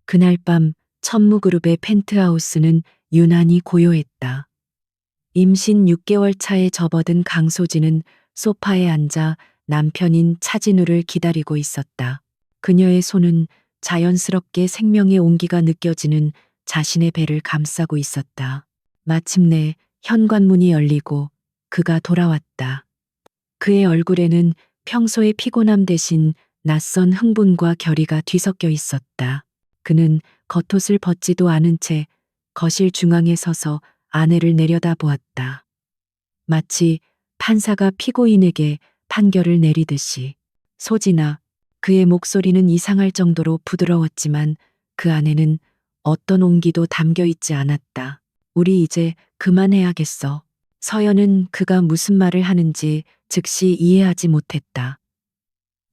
그날 밤 천무그룹의 펜트하우스는 유난히 고요했다. 임신 6개월 차에 접어든 강소진은 소파에 앉아 남편인 차진우를 기다리고 있었다. 그녀의 손은 자연스럽게 생명의 온기가 느껴지는 자신의 배를 감싸고 있었다. 마침내 현관문이 열리고 그가 돌아왔다. 그의 얼굴에는 평소의 피곤함 대신 낯선 흥분과 결의가 뒤섞여 있었다. 그는 겉옷을 벗지도 않은 채 거실 중앙에 서서 아내를 내려다보았다. 마치 판사가 피고인에게 판결을 내리듯이. 소진아, 그의 목소리는 이상할 정도로 부드러웠지만 그 안에는 어떤 온기도 담겨 있지 않았다. 우리 이제 그만해야겠어. 서연은 그가 무슨 말을 하는지 즉시 이해하지 못했다.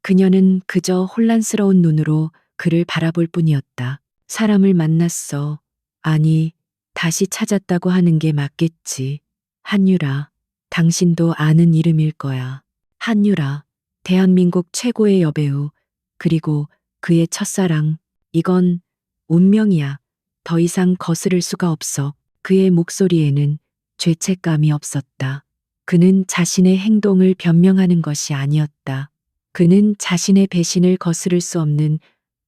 그녀는 그저 혼란스러운 눈으로 그를 바라볼 뿐이었다. 사람을 만났어. 아니, 다시 찾았다고 하는 게 맞겠지. 한유라, 당신도 아는 이름일 거야. 한유라, 대한민국 최고의 여배우, 그리고 그의 첫사랑. 이건 운명이야. 더 이상 거스를 수가 없어. 그의 목소리에는 죄책감이 없었다. 그는 자신의 행동을 변명하는 것이 아니었다. 그는 자신의 배신을 거스를 수 없는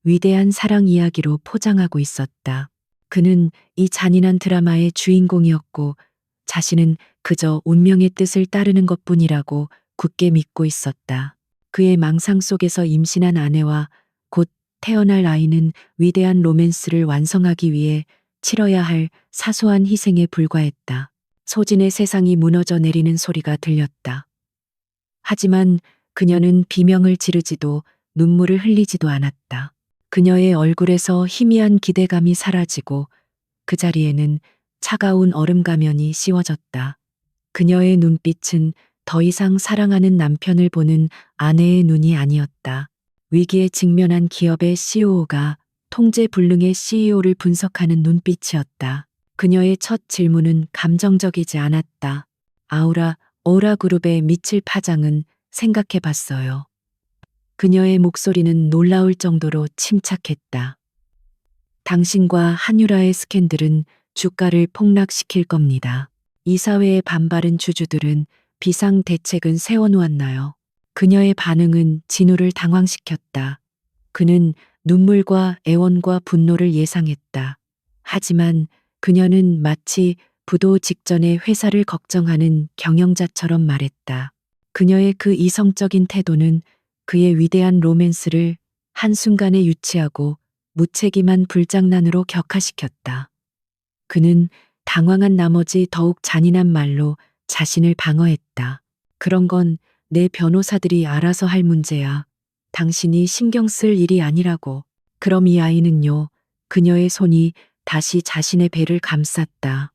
위대한 사랑 이야기로 포장하고 있었다. 그는 이 잔인한 드라마의 주인공이었고 자신은 그저 운명의 뜻을 따르는 것뿐이라고 굳게 믿고 있었다. 그의 망상 속에서 임신한 아내와 곧 태어날 아이는 위대한 로맨스를 완성하기 위해 치러야 할 사소한 희생에 불과했다. 소진의 세상이 무너져 내리는 소리가 들렸다. 하지만 그녀는 비명을 지르지도 눈물을 흘리지도 않았다. 그녀의 얼굴에서 희미한 기대감이 사라지고 그 자리에는 차가운 얼음 가면이 씌워졌다. 그녀의 눈빛은 더 이상 사랑하는 남편을 보는 아내의 눈이 아니었다. 위기에 직면한 기업의 CEO가 통제 불능의 CEO를 분석하는 눈빛이었다. 그녀의 첫 질문은 감정적이지 않았다. 오라 그룹의 미칠 파장은 생각해 봤어요. 그녀의 목소리는 놀라울 정도로 침착했다. 당신과 한유라의 스캔들은 주가를 폭락시킬 겁니다. 이사회의 반발은 주주들은 비상 대책은 세워놓았나요? 그녀의 반응은 진우를 당황시켰다. 그는 눈물과 애원과 분노를 예상했다. 하지만 그녀는 마치 부도 직전에 회사를 걱정하는 경영자처럼 말했다. 그녀의 그 이성적인 태도는 그의 위대한 로맨스를 한순간에 유치하고 무책임한 불장난으로 격화시켰다. 그는 당황한 나머지 더욱 잔인한 말로 자신을 방어했다. 그런 건 내 변호사들이 알아서 할 문제야. 당신이 신경 쓸 일이 아니라고. 그럼 이 아이는요? 그녀의 손이 다시 자신의 배를 감쌌다.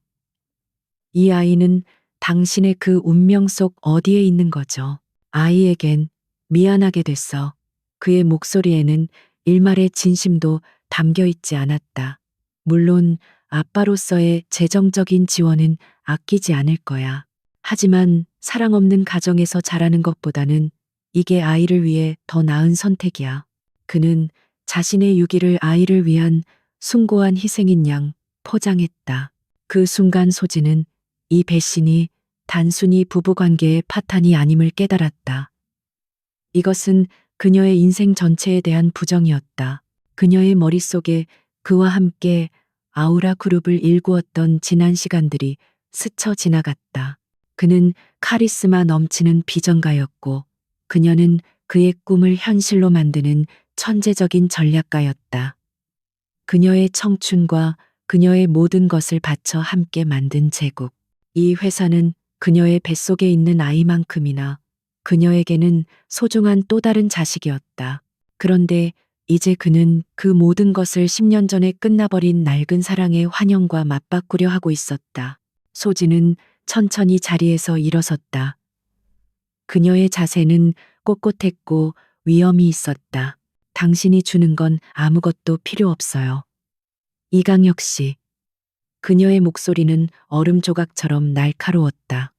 이 아이는 당신의 그 운명 속 어디에 있는 거죠? 아이에겐 미안하게 됐어. 그의 목소리에는 일말의 진심도 담겨 있지 않았다. 물론 아빠로서의 재정적인 지원은 아끼지 않을 거야. 하지만 사랑 없는 가정에서 자라는 것보다는 이게 아이를 위해 더 나은 선택이야. 그는 자신의 유기를 아이를 위한 숭고한 희생인 양 포장했다. 그 순간 소진은 이 배신이 단순히 부부관계의 파탄이 아님을 깨달았다. 이것은 그녀의 인생 전체에 대한 부정이었다. 그녀의 머릿속에 그와 함께 아우라 그룹을 일구었던 지난 시간들이 스쳐 지나갔다. 그는 카리스마 넘치는 비전가였고 그녀는 그의 꿈을 현실로 만드는 천재적인 전략가였다. 그녀의 청춘과 그녀의 모든 것을 바쳐 함께 만든 제국. 이 회사는 그녀의 뱃속에 있는 아이만큼이나 그녀에게는 소중한 또 다른 자식이었다. 그런데 이제 그는 그 모든 것을 10년 전에 끝나버린 낡은 사랑의 환영과 맞바꾸려 하고 있었다. 소진은 천천히 자리에서 일어섰다. 그녀의 자세는 꼿꼿했고 위엄이 있었다. 당신이 주는 건 아무것도 필요 없어요. 이강혁 씨. 그녀의 목소리는 얼음 조각처럼 날카로웠다.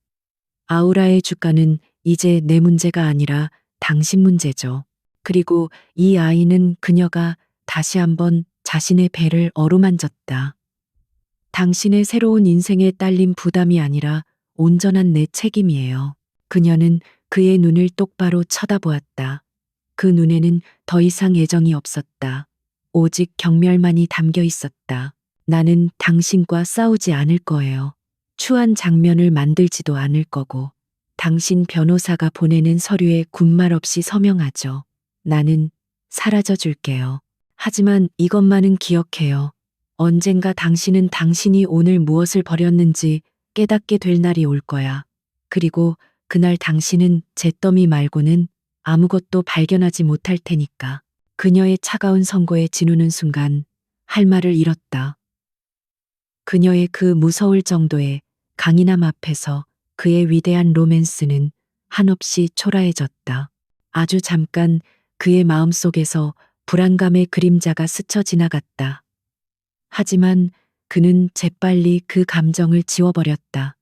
아우라의 주가는 이제 내 문제가 아니라 당신 문제죠. 그리고 이 아이는 그녀가 다시 한번 자신의 배를 어루만졌다. 당신의 새로운 인생에 딸린 부담이 아니라 온전한 내 책임이에요. 그녀는 그의 눈을 똑바로 쳐다보았다. 그 눈에는 더 이상 애정이 없었다. 오직 경멸만이 담겨 있었다. 나는 당신과 싸우지 않을 거예요. 추한 장면을 만들지도 않을 거고, 당신 변호사가 보내는 서류에 군말 없이 서명하죠. 나는 사라져 줄게요. 하지만 이것만은 기억해요. 언젠가 당신은 당신이 오늘 무엇을 버렸는지 깨닫게 될 날이 올 거야. 그리고 그날 당신은 잿더미 말고는 아무것도 발견하지 못할 테니까. 그녀의 차가운 선고에 진우는 순간 할 말을 잃었다. 그녀의 그 무서울 정도의 강인함 앞에서 그의 위대한 로맨스는 한없이 초라해졌다. 아주 잠깐 그의 마음속에서 불안감의 그림자가 스쳐 지나갔다. 하지만 그는 재빨리 그 감정을 지워버렸다.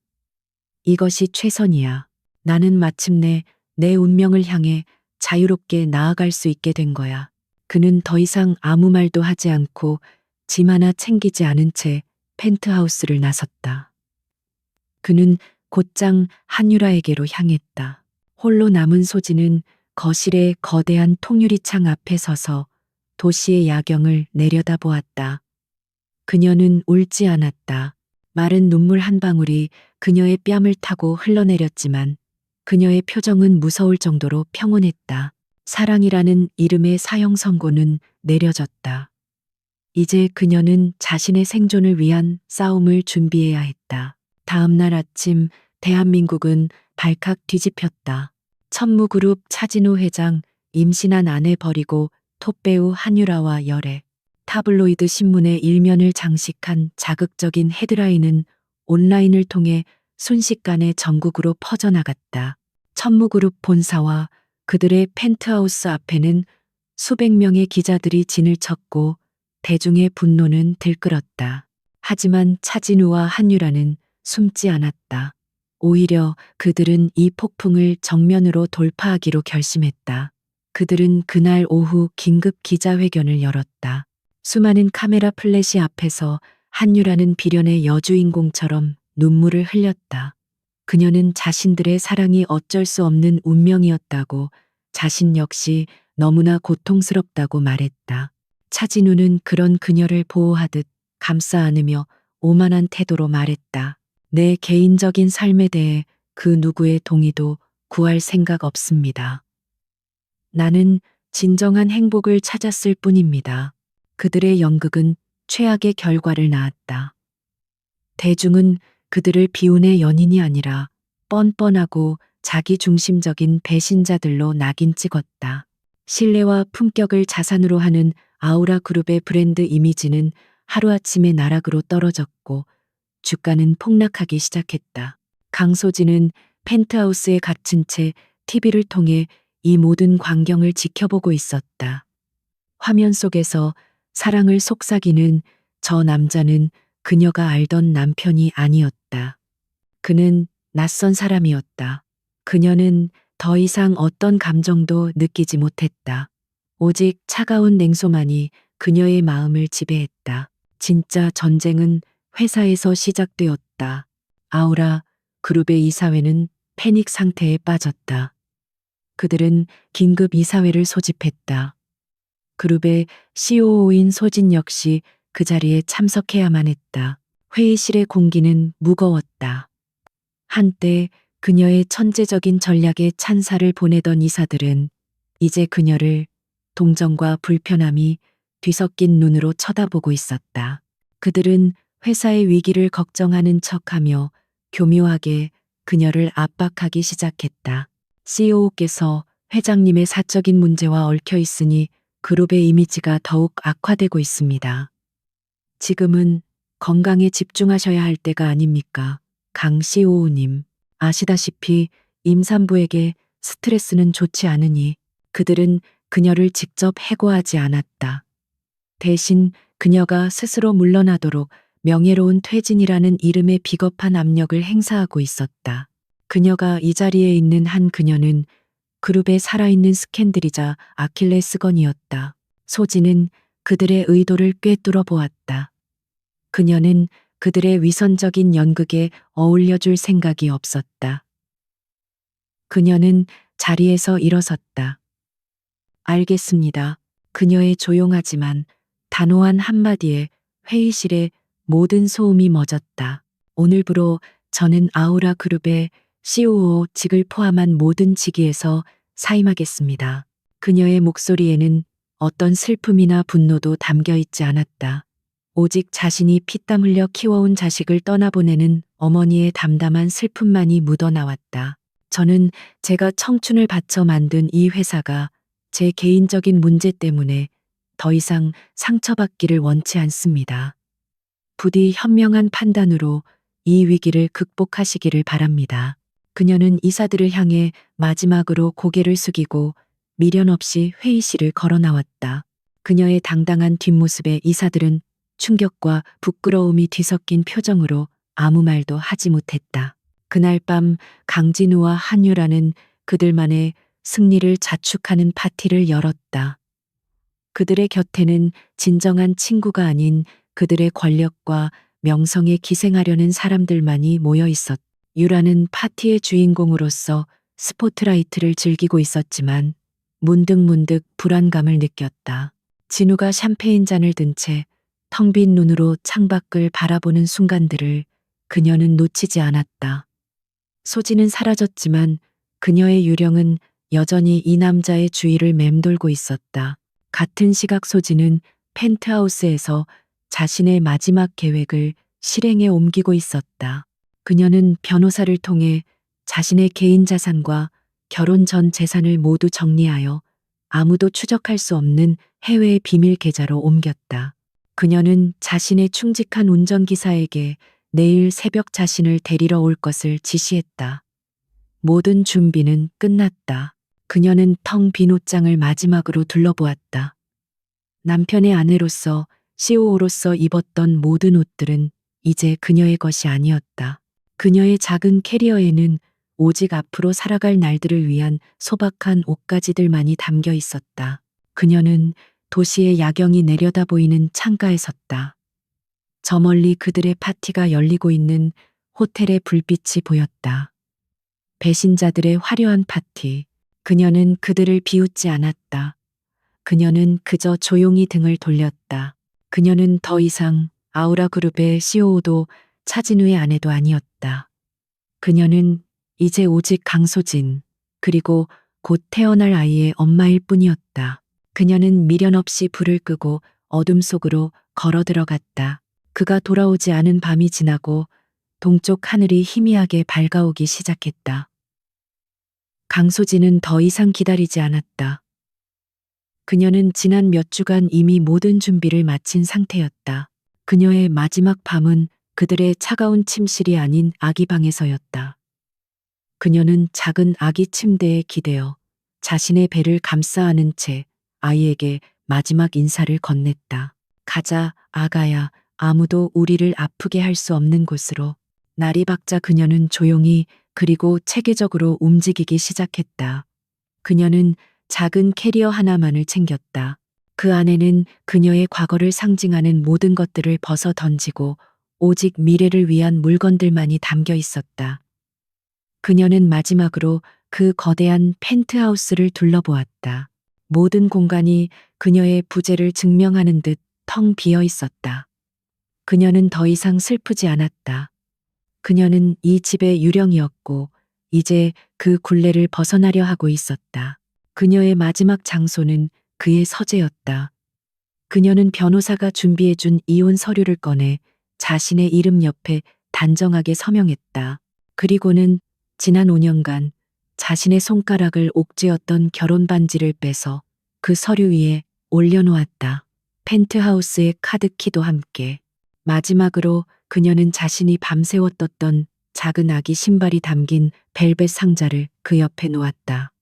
이것이 최선이야. 나는 마침내 내 운명을 향해 자유롭게 나아갈 수 있게 된 거야. 그는 더 이상 아무 말도 하지 않고 짐 하나 챙기지 않은 채 펜트하우스를 나섰다. 그는 곧장 한유라에게로 향했다. 홀로 남은 소진은 거실의 거대한 통유리창 앞에 서서 도시의 야경을 내려다보았다. 그녀는 울지 않았다. 마른 눈물 한 방울이 그녀의 뺨을 타고 흘러내렸지만 그녀의 표정은 무서울 정도로 평온했다. 사랑이라는 이름의 사형 선고는 내려졌다. 이제 그녀는 자신의 생존을 위한 싸움을 준비해야 했다. 다음 날 아침 대한민국은 발칵 뒤집혔다. 천무그룹 차진우 회장 임신한 아내 버리고 톱배우 한유라와 열애. 타블로이드 신문의 일면을 장식한 자극적인 헤드라인은 온라인을 통해 순식간에 전국으로 퍼져나갔다. 천무그룹 본사와 그들의 펜트하우스 앞에는 수백 명의 기자들이 진을 쳤고 대중의 분노는 들끓었다. 하지만 차진우와 한유라는 숨지 않았다. 오히려 그들은 이 폭풍을 정면으로 돌파하기로 결심했다. 그들은 그날 오후 긴급 기자회견을 열었다. 수많은 카메라 플래시 앞에서 한유라는 비련의 여주인공처럼 눈물을 흘렸다. 그녀는 자신들의 사랑이 어쩔 수 없는 운명이었다고, 자신 역시 너무나 고통스럽다고 말했다. 차진우는 그런 그녀를 보호하듯 감싸 안으며 오만한 태도로 말했다. 내 개인적인 삶에 대해 그 누구의 동의도 구할 생각 없습니다. 나는 진정한 행복을 찾았을 뿐입니다. 그들의 연극은 최악의 결과를 낳았다. 대중은 그들을 비운의 연인이 아니라 뻔뻔하고 자기중심적인 배신자들로 낙인 찍었다. 신뢰와 품격을 자산으로 하는 아우라 그룹의 브랜드 이미지는 하루아침에 나락으로 떨어졌고 주가는 폭락하기 시작했다. 강소진은 펜트하우스에 갇힌 채 TV를 통해 이 모든 광경을 지켜보고 있었다. 화면 속에서 사랑을 속삭이는 저 남자는 그녀가 알던 남편이 아니었다. 그는 낯선 사람이었다. 그녀는 더 이상 어떤 감정도 느끼지 못했다. 오직 차가운 냉소만이 그녀의 마음을 지배했다. 진짜 전쟁은 회사에서 시작되었다. 아우라 그룹의 이사회는 패닉 상태에 빠졌다. 그들은 긴급 이사회를 소집했다. 그룹의 COO인 소진 역시 그 자리에 참석해야만 했다. 회의실의 공기는 무거웠다. 한때 그녀의 천재적인 전략에 찬사를 보내던 이사들은 이제 그녀를 동정과 불편함이 뒤섞인 눈으로 쳐다보고 있었다. 그들은 회사의 위기를 걱정하는 척하며 교묘하게 그녀를 압박하기 시작했다. CEO께서 회장님의 사적인 문제와 얽혀 있으니 그룹의 이미지가 더욱 악화되고 있습니다. 지금은 건강에 집중하셔야 할 때가 아닙니까? 강 CEO님. 아시다시피 임산부에게 스트레스는 좋지 않으니 그들은 그녀를 직접 해고하지 않았다. 대신 그녀가 스스로 물러나도록 명예로운 퇴진이라는 이름의 비겁한 압력을 행사하고 있었다. 그녀가 이 자리에 있는 한 그녀는 그룹의 살아있는 스캔들이자 아킬레스건이었다. 소진은 그들의 의도를 꿰뚫어 보았다. 그녀는 그들의 위선적인 연극에 어울려줄 생각이 없었다. 그녀는 자리에서 일어섰다. 알겠습니다. 그녀의 조용하지만 단호한 한마디에 회의실의 모든 소음이 멎었다. 오늘부로 저는 아우라 그룹의 COO직을 포함한 모든 직위에서 사임하겠습니다. 그녀의 목소리에는 어떤 슬픔이나 분노도 담겨 있지 않았다. 오직 자신이 피땀 흘려 키워온 자식을 떠나보내는 어머니의 담담한 슬픔만이 묻어나왔다. 저는 제가 청춘을 바쳐 만든 이 회사가 제 개인적인 문제 때문에 더 이상 상처받기를 원치 않습니다. 부디 현명한 판단으로 이 위기를 극복하시기를 바랍니다. 그녀는 이사들을 향해 마지막으로 고개를 숙이고 미련 없이 회의실을 걸어 나왔다. 그녀의 당당한 뒷모습에 이사들은 충격과 부끄러움이 뒤섞인 표정으로 아무 말도 하지 못했다. 그날 밤 강진우와 한유라는 그들만의 승리를 자축하는 파티를 열었다. 그들의 곁에는 진정한 친구가 아닌 그들의 권력과 명성에 기생하려는 사람들만이 모여 있었다. 유라는 파티의 주인공으로서 스포트라이트를 즐기고 있었지만 문득문득 불안감을 느꼈다. 진우가 샴페인 잔을 든 채 텅 빈 눈으로 창밖을 바라보는 순간들을 그녀는 놓치지 않았다. 소진은 사라졌지만 그녀의 유령은 여전히 이 남자의 주위를 맴돌고 있었다. 같은 시각 소진은 펜트하우스에서 자신의 마지막 계획을 실행에 옮기고 있었다. 그녀는 변호사를 통해 자신의 개인 자산과 결혼 전 재산을 모두 정리하여 아무도 추적할 수 없는 해외의 비밀 계좌로 옮겼다. 그녀는 자신의 충직한 운전기사에게 내일 새벽 자신을 데리러 올 것을 지시했다. 모든 준비는 끝났다. 그녀는 텅 빈 옷장을 마지막으로 둘러보았다. 남편의 아내로서 COO로서 입었던 모든 옷들은 이제 그녀의 것이 아니었다. 그녀의 작은 캐리어에는 오직 앞으로 살아갈 날들을 위한 소박한 옷가지들만이 담겨 있었다. 그녀는 도시의 야경이 내려다 보이는 창가에 섰다. 저 멀리 그들의 파티가 열리고 있는 호텔의 불빛이 보였다. 배신자들의 화려한 파티. 그녀는 그들을 비웃지 않았다. 그녀는 그저 조용히 등을 돌렸다. 그녀는 더 이상 아우라 그룹의 COO도 차진우의 아내도 아니었다. 그녀는 이제 오직 강소진, 그리고 곧 태어날 아이의 엄마일 뿐이었다. 그녀는 미련 없이 불을 끄고 어둠 속으로 걸어 들어갔다. 그가 돌아오지 않은 밤이 지나고 동쪽 하늘이 희미하게 밝아오기 시작했다. 강소진은 더 이상 기다리지 않았다. 그녀는 지난 몇 주간 이미 모든 준비를 마친 상태였다. 그녀의 마지막 밤은 그들의 차가운 침실이 아닌 아기 방에서였다. 그녀는 작은 아기 침대에 기대어 자신의 배를 감싸 안은 채 아이에게 마지막 인사를 건넸다. 가자, 아가야. 아무도 우리를 아프게 할 수 없는 곳으로. 날이 밝자 그녀는 조용히 그리고 체계적으로 움직이기 시작했다. 그녀는 작은 캐리어 하나만을 챙겼다. 그 안에는 그녀의 과거를 상징하는 모든 것들을 벗어 던지고 오직 미래를 위한 물건들만이 담겨 있었다. 그녀는 마지막으로 그 거대한 펜트하우스를 둘러보았다. 모든 공간이 그녀의 부재를 증명하는 듯 텅 비어 있었다. 그녀는 더 이상 슬프지 않았다. 그녀는 이 집의 유령이었고 이제 그 굴레를 벗어나려 하고 있었다. 그녀의 마지막 장소는 그의 서재였다. 그녀는 변호사가 준비해준 이혼 서류를 꺼내 자신의 이름 옆에 단정하게 서명했다. 그리고는 지난 5년간 자신의 손가락을 옥죄었던 결혼 반지를 빼서 그 서류 위에 올려놓았다. 펜트하우스의 카드키도 함께. 마지막으로 그녀는 자신이 밤새워 떴던 작은 아기 신발이 담긴 벨벳 상자를 그 옆에 놓았다.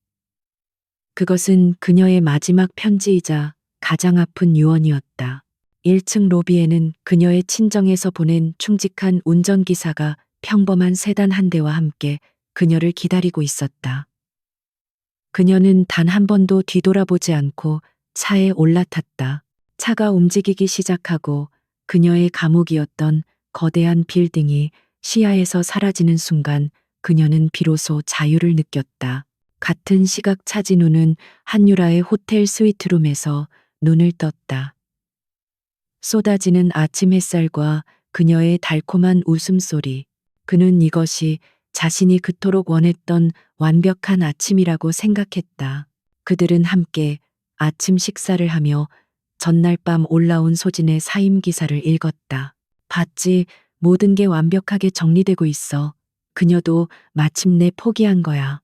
그것은 그녀의 마지막 편지이자 가장 아픈 유언이었다. 1층 로비에는 그녀의 친정에서 보낸 충직한 운전기사가 평범한 세단 한 대와 함께 그녀를 기다리고 있었다. 그녀는 단 한 번도 뒤돌아보지 않고 차에 올라탔다. 차가 움직이기 시작하고 그녀의 감옥이었던 거대한 빌딩이 시야에서 사라지는 순간 그녀는 비로소 자유를 느꼈다. 같은 시각 차진우는 한유라의 호텔 스위트룸에서 눈을 떴다. 쏟아지는 아침 햇살과 그녀의 달콤한 웃음소리. 그는 이것이 자신이 그토록 원했던 완벽한 아침이라고 생각했다. 그들은 함께 아침 식사를 하며 전날 밤 올라온 소진의 사임 기사를 읽었다. 봤지, 모든 게 완벽하게 정리되고 있어. 그녀도 마침내 포기한 거야.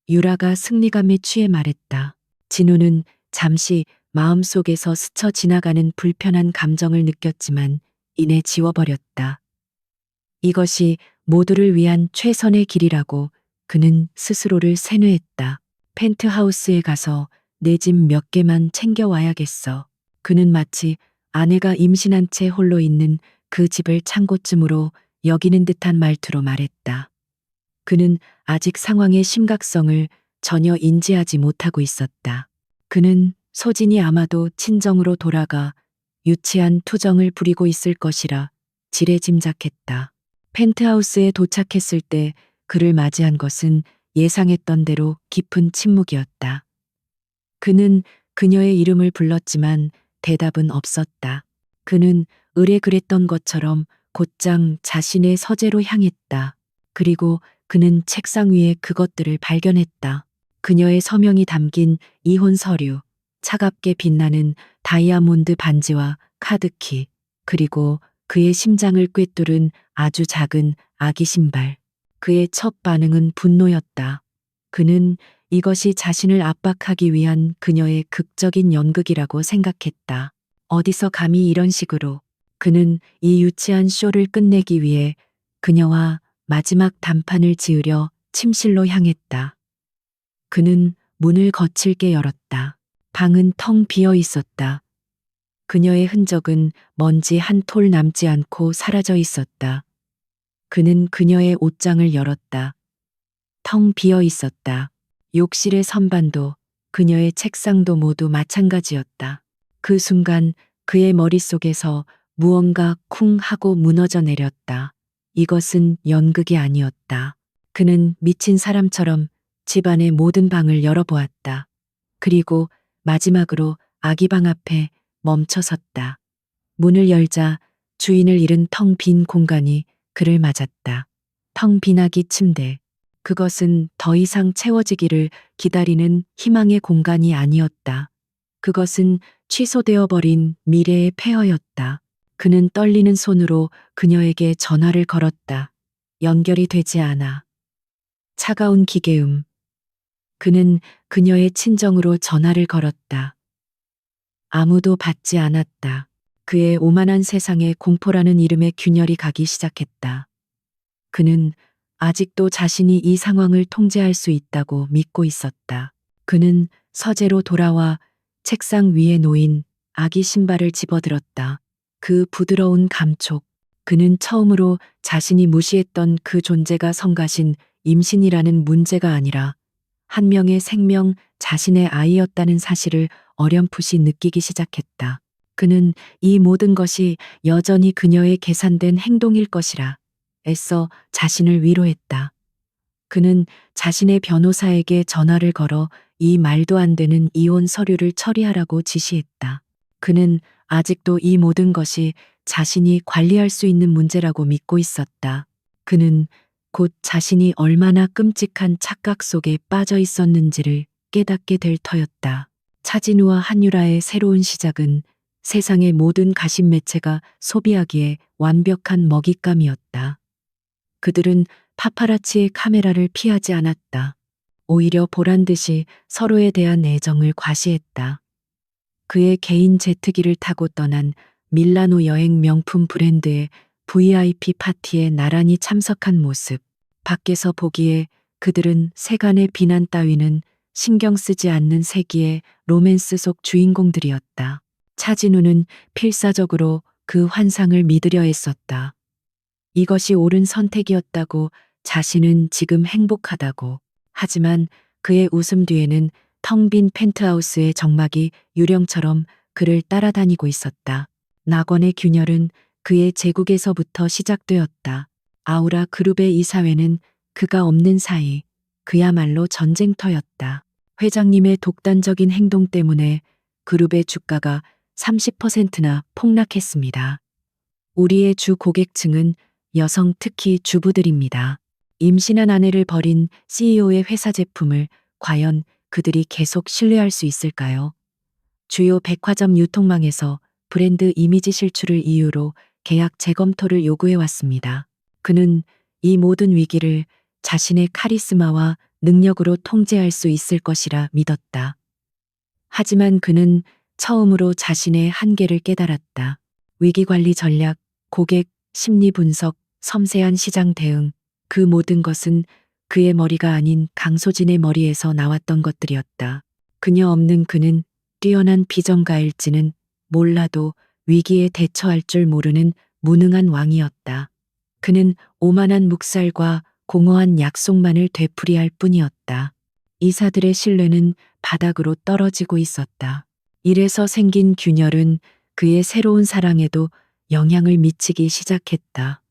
유라가 승리감에 취해 말했다. 진우는 잠시 마음속에서 스쳐 지나가는 불편한 감정을 느꼈지만 이내 지워버렸다. 이것이 모두를 위한 최선의 길이라고 그는 스스로를 세뇌했다. 펜트하우스에 가서 내 집 몇 개만 챙겨와야겠어. 그는 마치 아내가 임신한 채 홀로 있는 그 집을 창고쯤으로 여기는 듯한 말투로 말했다. 그는 아직 상황의 심각성을 전혀 인지하지 못하고 있었다. 그는 소진이 아마도 친정으로 돌아가 유치한 투정을 부리고 있을 것이라 지레짐작했다. 펜트하우스에 도착했을 때 그를 맞이한 것은 예상했던 대로 깊은 침묵이었다. 그는 그녀의 이름을 불렀지만 대답은 없었다. 그는 의뢰 그랬던 것처럼 곧장 자신의 서재로 향했다. 그리고 그는 책상 위에 그것들을 발견했다. 그녀의 서명이 담긴 이혼 서류, 차갑게 빛나는 다이아몬드 반지와 카드키, 그리고 그의 심장을 꿰뚫은 아주 작은 아기 신발. 그의 첫 반응은 분노였다. 그는 이것이 자신을 압박하기 위한 그녀의 극적인 연극이라고 생각했다. 어디서 감히 이런 식으로. 그는 이 유치한 쇼를 끝내기 위해 그녀와 마지막 단판을 지으려 침실로 향했다. 그는 문을 거칠게 열었다. 방은 텅 비어 있었다. 그녀의 흔적은 먼지 한 톨 남지 않고 사라져 있었다. 그는 그녀의 옷장을 열었다. 텅 비어 있었다. 욕실의 선반도 그녀의 책상도 모두 마찬가지였다. 그 순간 그의 머릿속에서 무언가 쿵 하고 무너져 내렸다. 이것은 연극이 아니었다. 그는 미친 사람처럼 집안의 모든 방을 열어보았다. 그리고 마지막으로 아기 방 앞에 멈춰섰다. 문을 열자 주인을 잃은 텅 빈 공간이 그를 맞았다. 텅 빈 아기 침대. 그것은 더 이상 채워지기를 기다리는 희망의 공간이 아니었다. 그것은 취소되어 버린 미래의 폐허였다. 그는 떨리는 손으로 그녀에게 전화를 걸었다. 연결이 되지 않아. 차가운 기계음. 그는 그녀의 친정으로 전화를 걸었다. 아무도 받지 않았다. 그의 오만한 세상에 공포라는 이름의 균열이 가기 시작했다. 그는 아직도 자신이 이 상황을 통제할 수 있다고 믿고 있었다. 그는 서재로 돌아와 책상 위에 놓인 아기 신발을 집어들었다. 그 부드러운 감촉. 그는 처음으로 자신이 무시했던 그 존재가 성가신 임신이라는 문제가 아니라 한 명의 생명, 자신의 아이였다는 사실을 어렴풋이 느끼기 시작했다. 그는 이 모든 것이 여전히 그녀의 계산된 행동일 것이라 애써 자신을 위로했다. 그는 자신의 변호사에게 전화를 걸어 이 말도 안 되는 이혼 서류를 처리하라고 지시했다. 그는 아직도 이 모든 것이 자신이 관리할 수 있는 문제라고 믿고 있었다. 그는 곧 자신이 얼마나 끔찍한 착각 속에 빠져 있었는지를 깨닫게 될 터였다. 차진우와 한유라의 새로운 시작은 세상의 모든 가십 매체가 소비하기에 완벽한 먹잇감이었다. 그들은 파파라치의 카메라를 피하지 않았다. 오히려 보란 듯이 서로에 대한 애정을 과시했다. 그의 개인 제트기를 타고 떠난 밀라노 여행 명품 브랜드의 VIP 파티에 나란히 참석한 모습. 밖에서 보기에 그들은 세간의 비난 따위는 신경 쓰지 않는 세기의 로맨스 속 주인공들이었다. 차진우는 필사적으로 그 환상을 믿으려 했었다. 이것이 옳은 선택이었다고, 자신은 지금 행복하다고. 하지만 그의 웃음 뒤에는 텅 빈 펜트하우스의 정막이 유령처럼 그를 따라다니고 있었다. 낙원의 균열은 그의 제국에서부터 시작되었다. 아우라 그룹의 이사회는 그가 없는 사이 그야말로 전쟁터였다. 회장님의 독단적인 행동 때문에 그룹의 주가가 30%나 폭락했습니다. 우리의 주 고객층은 여성, 특히 주부들입니다. 임신한 아내를 버린 CEO의 회사 제품을 과연 그들이 계속 신뢰할 수 있을까요? 주요 백화점 유통망에서 브랜드 이미지 실추를 이유로 계약 재검토를 요구해 왔습니다. 그는 이 모든 위기를 자신의 카리스마와 능력으로 통제할 수 있을 것이라 믿었다. 하지만 그는 처음으로 자신의 한계를 깨달았다. 위기관리 전략, 고객, 심리 분석, 섬세한 시장 대응, 그 모든 것은 그의 머리가 아닌 강소진의 머리에서 나왔던 것들이었다. 그녀 없는 그는 뛰어난 비전가일지는 몰라도 위기에 대처할 줄 모르는 무능한 왕이었다. 그는 오만한 묵살과 공허한 약속만을 되풀이할 뿐이었다. 이사들의 신뢰는 바닥으로 떨어지고 있었다. 이래서 생긴 균열은 그의 새로운 사랑에도 영향을 미치기 시작했다.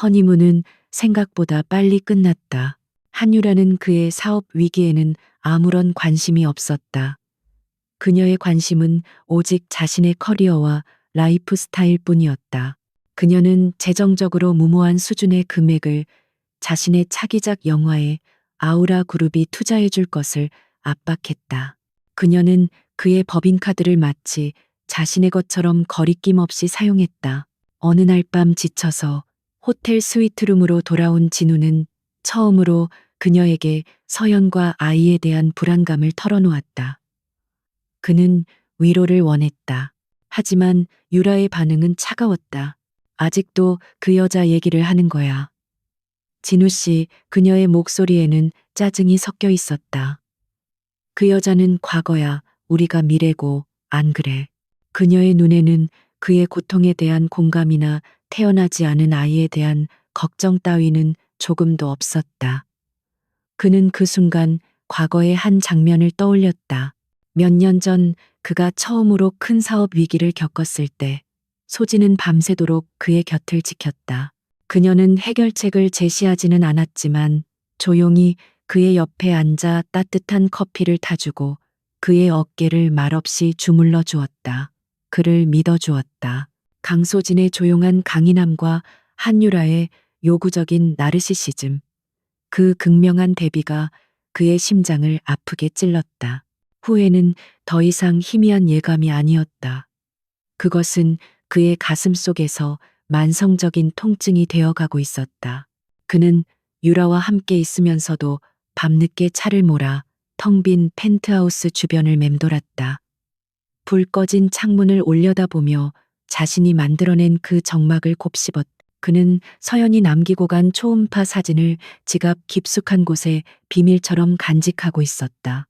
허니문은 생각보다 빨리 끝났다. 한유라는 그의 사업 위기에는 아무런 관심이 없었다. 그녀의 관심은 오직 자신의 커리어와 라이프 스타일 뿐이었다. 그녀는 재정적으로 무모한 수준의 금액을 자신의 차기작 영화에 아우라 그룹이 투자해 줄 것을 압박했다. 그녀는 그의 법인카드를 마치 자신의 것처럼 거리낌 없이 사용했다. 어느 날 밤 지쳐서 호텔 스위트룸으로 돌아온 진우는 처음으로 그녀에게 서연과 아이에 대한 불안감을 털어놓았다. 그는 위로를 원했다. 하지만 유라의 반응은 차가웠다. 아직도 그 여자 얘기를 하는 거야. 진우 씨, 그녀의 목소리에는 짜증이 섞여 있었다. 그 여자는 과거야. 우리가 미래고, 안 그래. 그녀의 눈에는 그의 고통에 대한 공감이나 태어나지 않은 아이에 대한 걱정 따위는 조금도 없었다. 그는 그 순간 과거의 한 장면을 떠올렸다. 몇 년 전 그가 처음으로 큰 사업 위기를 겪었을 때 소진은 밤새도록 그의 곁을 지켰다. 그녀는 해결책을 제시하지는 않았지만 조용히 그의 옆에 앉아 따뜻한 커피를 타주고 그의 어깨를 말없이 주물러 주었다. 그를 믿어주었다. 강소진의 조용한 강인함과 한유라의 요구적인 나르시시즘. 그 극명한 대비가 그의 심장을 아프게 찔렀다. 후회는 더 이상 희미한 예감이 아니었다. 그것은 그의 가슴 속에서 만성적인 통증이 되어가고 있었다. 그는 유라와 함께 있으면서도 밤늦게 차를 몰아 텅 빈 펜트하우스 주변을 맴돌았다. 불 꺼진 창문을 올려다보며 자신이 만들어낸 그 정막을 곱씹었다. 그는 서연이 남기고 간 초음파 사진을 지갑 깊숙한 곳에 비밀처럼 간직하고 있었다.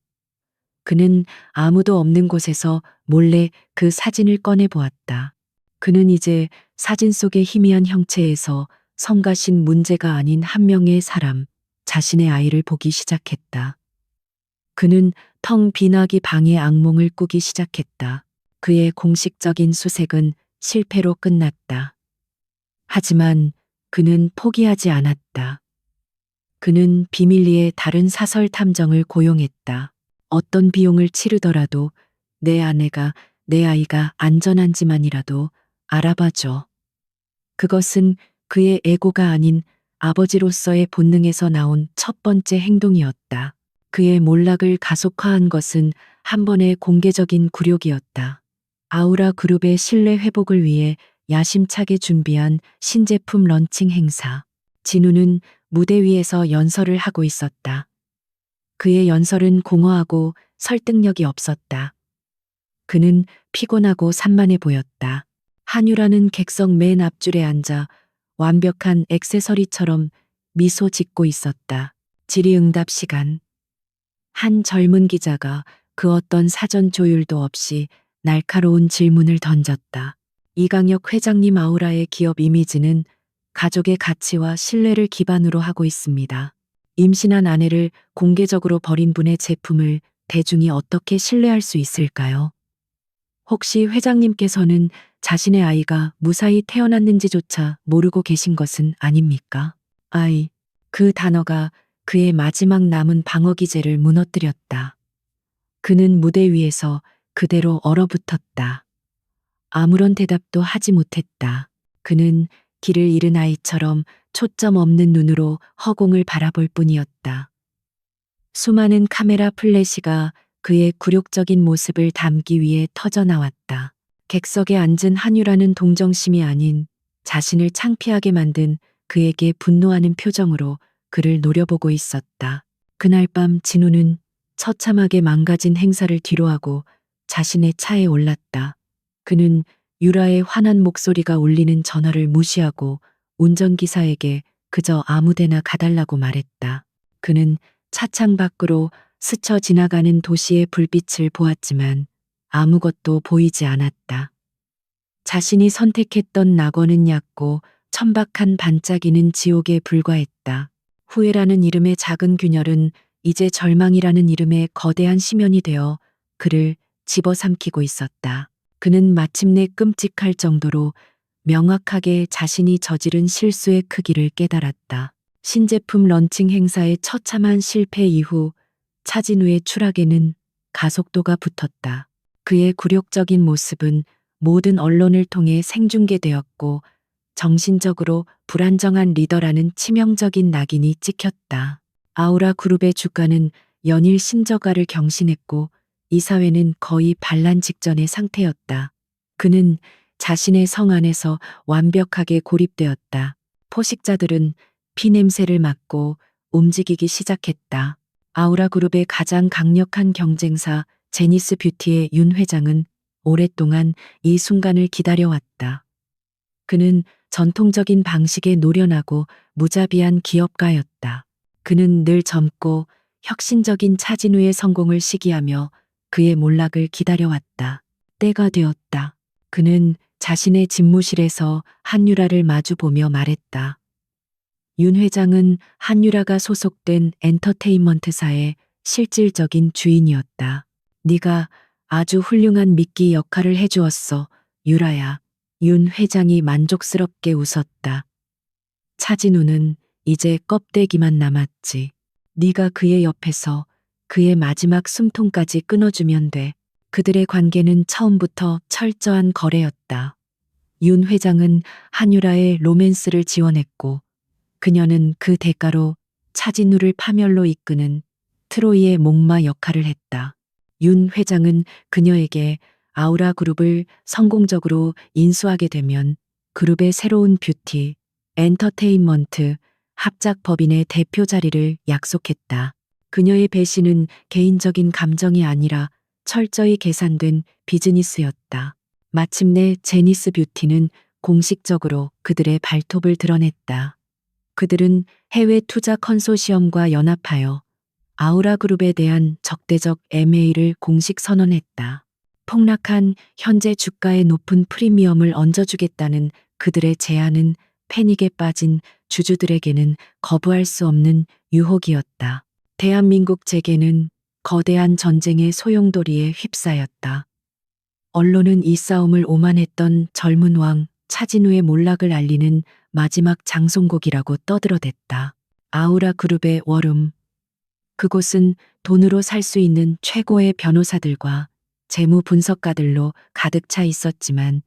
그는 아무도 없는 곳에서 몰래 그 사진을 꺼내 보았다. 그는 이제 사진 속의 희미한 형체에서 성가신 문제가 아닌 한 명의 사람, 자신의 아이를 보기 시작했다. 그는 텅 빈 아기 방의 악몽을 꾸기 시작했다. 그의 공식적인 수색은 실패로 끝났다. 하지만 그는 포기하지 않았다. 그는 비밀리에 다른 사설 탐정을 고용했다. 어떤 비용을 치르더라도 내 아내가, 내 아이가 안전한지만이라도 알아봐줘. 그것은 그의 에고가 아닌 아버지로서의 본능에서 나온 첫 번째 행동이었다. 그의 몰락을 가속화한 것은 한 번의 공개적인 굴욕이었다. 아우라 그룹의 신뢰 회복을 위해 야심차게 준비한 신제품 런칭 행사. 진우는 무대 위에서 연설을 하고 있었다. 그의 연설은 공허하고 설득력이 없었다. 그는 피곤하고 산만해 보였다. 한유라는 객석 맨 앞줄에 앉아 완벽한 액세서리처럼 미소 짓고 있었다. 질의응답 시간. 한 젊은 기자가 그 어떤 사전 조율도 없이 날카로운 질문을 던졌다. 이강혁 회장님 아우라의 기업 이미지는 가족의 가치와 신뢰를 기반으로 하고 있습니다. 임신한 아내를 공개적으로 버린 분의 제품을 대중이 어떻게 신뢰할 수 있을까요? 혹시 회장님께서는 자신의 아이가 무사히 태어났는지조차 모르고 계신 것은 아닙니까? 아이, 그 단어가 그의 마지막 남은 방어 기제를 무너뜨렸다. 그는 무대 위에서 그대로 얼어붙었다. 아무런 대답도 하지 못했다. 그는 길을 잃은 아이처럼 초점 없는 눈으로 허공을 바라볼 뿐이었다. 수많은 카메라 플래시가 그의 굴욕적인 모습을 담기 위해 터져나왔다. 객석에 앉은 한유라는 동정심이 아닌 자신을 창피하게 만든 그에게 분노하는 표정으로 그를 노려보고 있었다. 그날 밤 진우는 처참하게 망가진 행사를 뒤로하고 자신의 차에 올랐다. 그는 유라의 화난 목소리가 울리는 전화를 무시하고 운전기사에게 그저 아무데나 가달라고 말했다. 그는 차창 밖으로 스쳐 지나가는 도시의 불빛을 보았지만 아무것도 보이지 않았다. 자신이 선택했던 낙원은 얕고 천박한 반짝이는 지옥에 불과했다. 후회라는 이름의 작은 균열은 이제 절망이라는 이름의 거대한 심연이 되어 그를 집어삼키고 있었다. 그는 마침내 끔찍할 정도로 명확하게 자신이 저지른 실수의 크기를 깨달았다. 신제품 런칭 행사의 처참한 실패 이후 차진우의 추락에는 가속도가 붙었다. 그의 굴욕적인 모습은 모든 언론을 통해 생중계되었고 정신적으로 불안정한 리더라는 치명적인 낙인이 찍혔다. 아우라 그룹의 주가는 연일 신저가를 경신했고 이사회는 거의 반란 직전의 상태였다. 그는 자신의 성 안에서 완벽하게 고립되었다. 포식자들은 피냄새를 맡고 움직이기 시작했다. 아우라 그룹의 가장 강력한 경쟁사 제니스 뷰티의 윤 회장은 오랫동안 이 순간을 기다려왔다. 그는 전통적인 방식에 노련하고 무자비한 기업가였다. 그는 늘 젊고 혁신적인 차진우의 성공을 시기하며 그의 몰락을 기다려왔다. 때가 되었다. 그는 자신의 집무실에서 한유라를 마주보며 말했다. 윤 회장은 한유라가 소속된 엔터테인먼트사의 실질적인 주인이었다. 네가 아주 훌륭한 미끼 역할을 해주었어, 유라야. 윤 회장이 만족스럽게 웃었다. 차진우는 이제 껍데기만 남았지. 네가 그의 옆에서 그의 마지막 숨통까지 끊어주면 돼. 그들의 관계는 처음부터 철저한 거래였다. 윤 회장은 한유라의 로맨스를 지원했고 그녀는 그 대가로 차진우를 파멸로 이끄는 트로이의 목마 역할을 했다. 윤 회장은 그녀에게 아우라 그룹을 성공적으로 인수하게 되면 그룹의 새로운 뷰티, 엔터테인먼트, 합작 법인의 대표 자리를 약속했다. 그녀의 배신은 개인적인 감정이 아니라 철저히 계산된 비즈니스였다. 마침내 제니스 뷰티는 공식적으로 그들의 발톱을 드러냈다. 그들은 해외 투자 컨소시엄과 연합하여 아우라 그룹에 대한 적대적 MA를 공식 선언했다. 폭락한 현재 주가의 높은 프리미엄을 얹어주겠다는 그들의 제안은 패닉에 빠진 주주들에게는 거부할 수 없는 유혹이었다. 대한민국 재계는 거대한 전쟁의 소용돌이에 휩싸였다. 언론은 이 싸움을 오만했던 젊은 왕 차진우의 몰락을 알리는 마지막 장송곡이라고 떠들어댔다. 아우라 그룹의 워룸. 그곳은 돈으로 살 수 있는 최고의 변호사들과 재무 분석가들로 가득 차 있었지만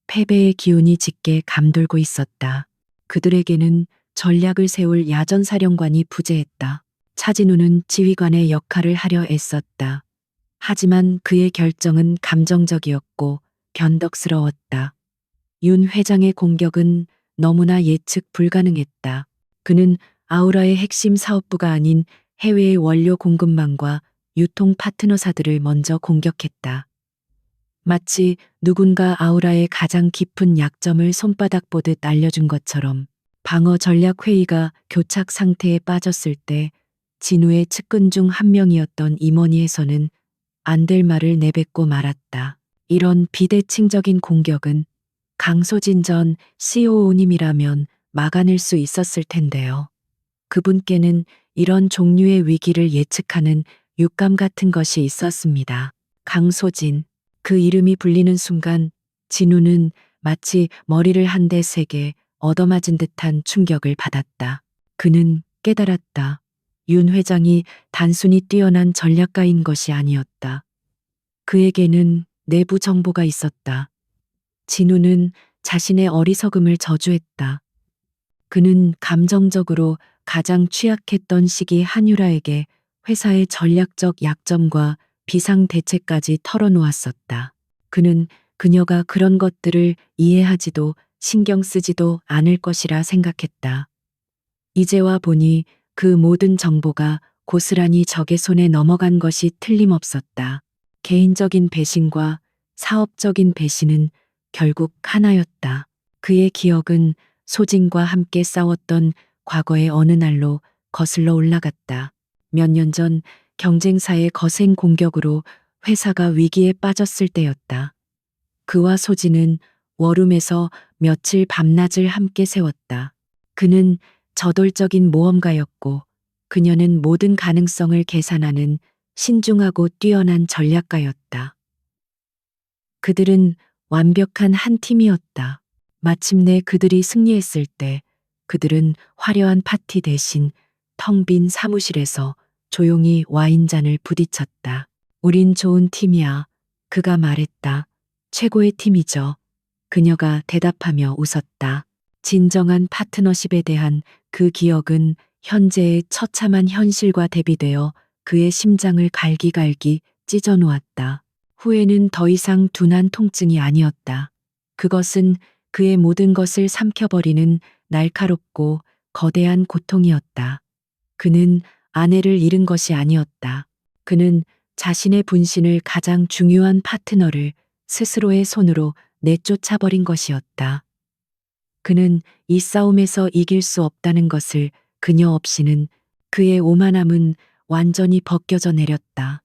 패배의 기운이 짙게 감돌고 있었다. 그들에게는 전략을 세울 야전사령관이 부재했다. 차진우는 지휘관의 역할을 하려 애썼다. 하지만 그의 결정은 감정적이었고 변덕스러웠다. 윤 회장의 공격은 너무나 예측 불가능했다. 그는 아우라의 핵심 사업부가 아닌 해외의 원료 공급망과 유통 파트너사들을 먼저 공격했다. 마치 누군가 아우라의 가장 깊은 약점을 손바닥 보듯 알려준 것처럼 방어 전략 회의가 교착 상태에 빠졌을 때 진우의 측근 중 한 명이었던 임원희에서는 안 될 말을 내뱉고 말았다. 이런 비대칭적인 공격은 강소진 전 COO님이라면 막아낼 수 있었을 텐데요. 그분께는 이런 종류의 위기를 예측하는 육감 같은 것이 있었습니다. 강소진. 그 이름이 불리는 순간 진우는 마치 머리를 한 대 세게 얻어맞은 듯한 충격을 받았다. 그는 깨달았다. 윤 회장이 단순히 뛰어난 전략가인 것이 아니었다. 그에게는 내부 정보가 있었다. 진우는 자신의 어리석음을 저주했다. 그는 감정적으로 가장 취약했던 시기 한유라에게 회사의 전략적 약점과 비상 대책까지 털어놓았었다. 그는 그녀가 그런 것들을 이해하지도 신경 쓰지도 않을 것이라 생각했다. 이제와 보니 그 모든 정보가 고스란히 적의 손에 넘어간 것이 틀림없었다. 개인적인 배신과 사업적인 배신은 결국 하나였다. 그의 기억은 소진과 함께 싸웠던 과거의 어느 날로 거슬러 올라갔다. 몇 년 전 경쟁사의 거센 공격으로 회사가 위기에 빠졌을 때였다. 그와 소진은 워룸에서 며칠 밤낮을 함께 세웠다. 그는 저돌적인 모험가였고 그녀는 모든 가능성을 계산하는 신중하고 뛰어난 전략가였다. 그들은 완벽한 한 팀이었다. 마침내 그들이 승리했을 때 그들은 화려한 파티 대신 텅 빈 사무실에서 조용히 와인잔을 부딪혔다. 우린 좋은 팀이야. 그가 말했다. 최고의 팀이죠. 그녀가 대답하며 웃었다. 진정한 파트너십에 대한 그 기억은 현재의 처참한 현실과 대비되어 그의 심장을 갈기갈기 찢어 놓았다. 후회는 더 이상 둔한 통증이 아니었다. 그것은 그의 모든 것을 삼켜버리는 날카롭고 거대한 고통이었다. 그는 아내를 잃은 것이 아니었다. 그는 자신의 분신을 가장 중요한 파트너를 스스로의 손으로 내쫓아버린 것이었다. 그는 이 싸움에서 이길 수 없다는 것을 그녀 없이는 그의 오만함은 완전히 벗겨져 내렸다.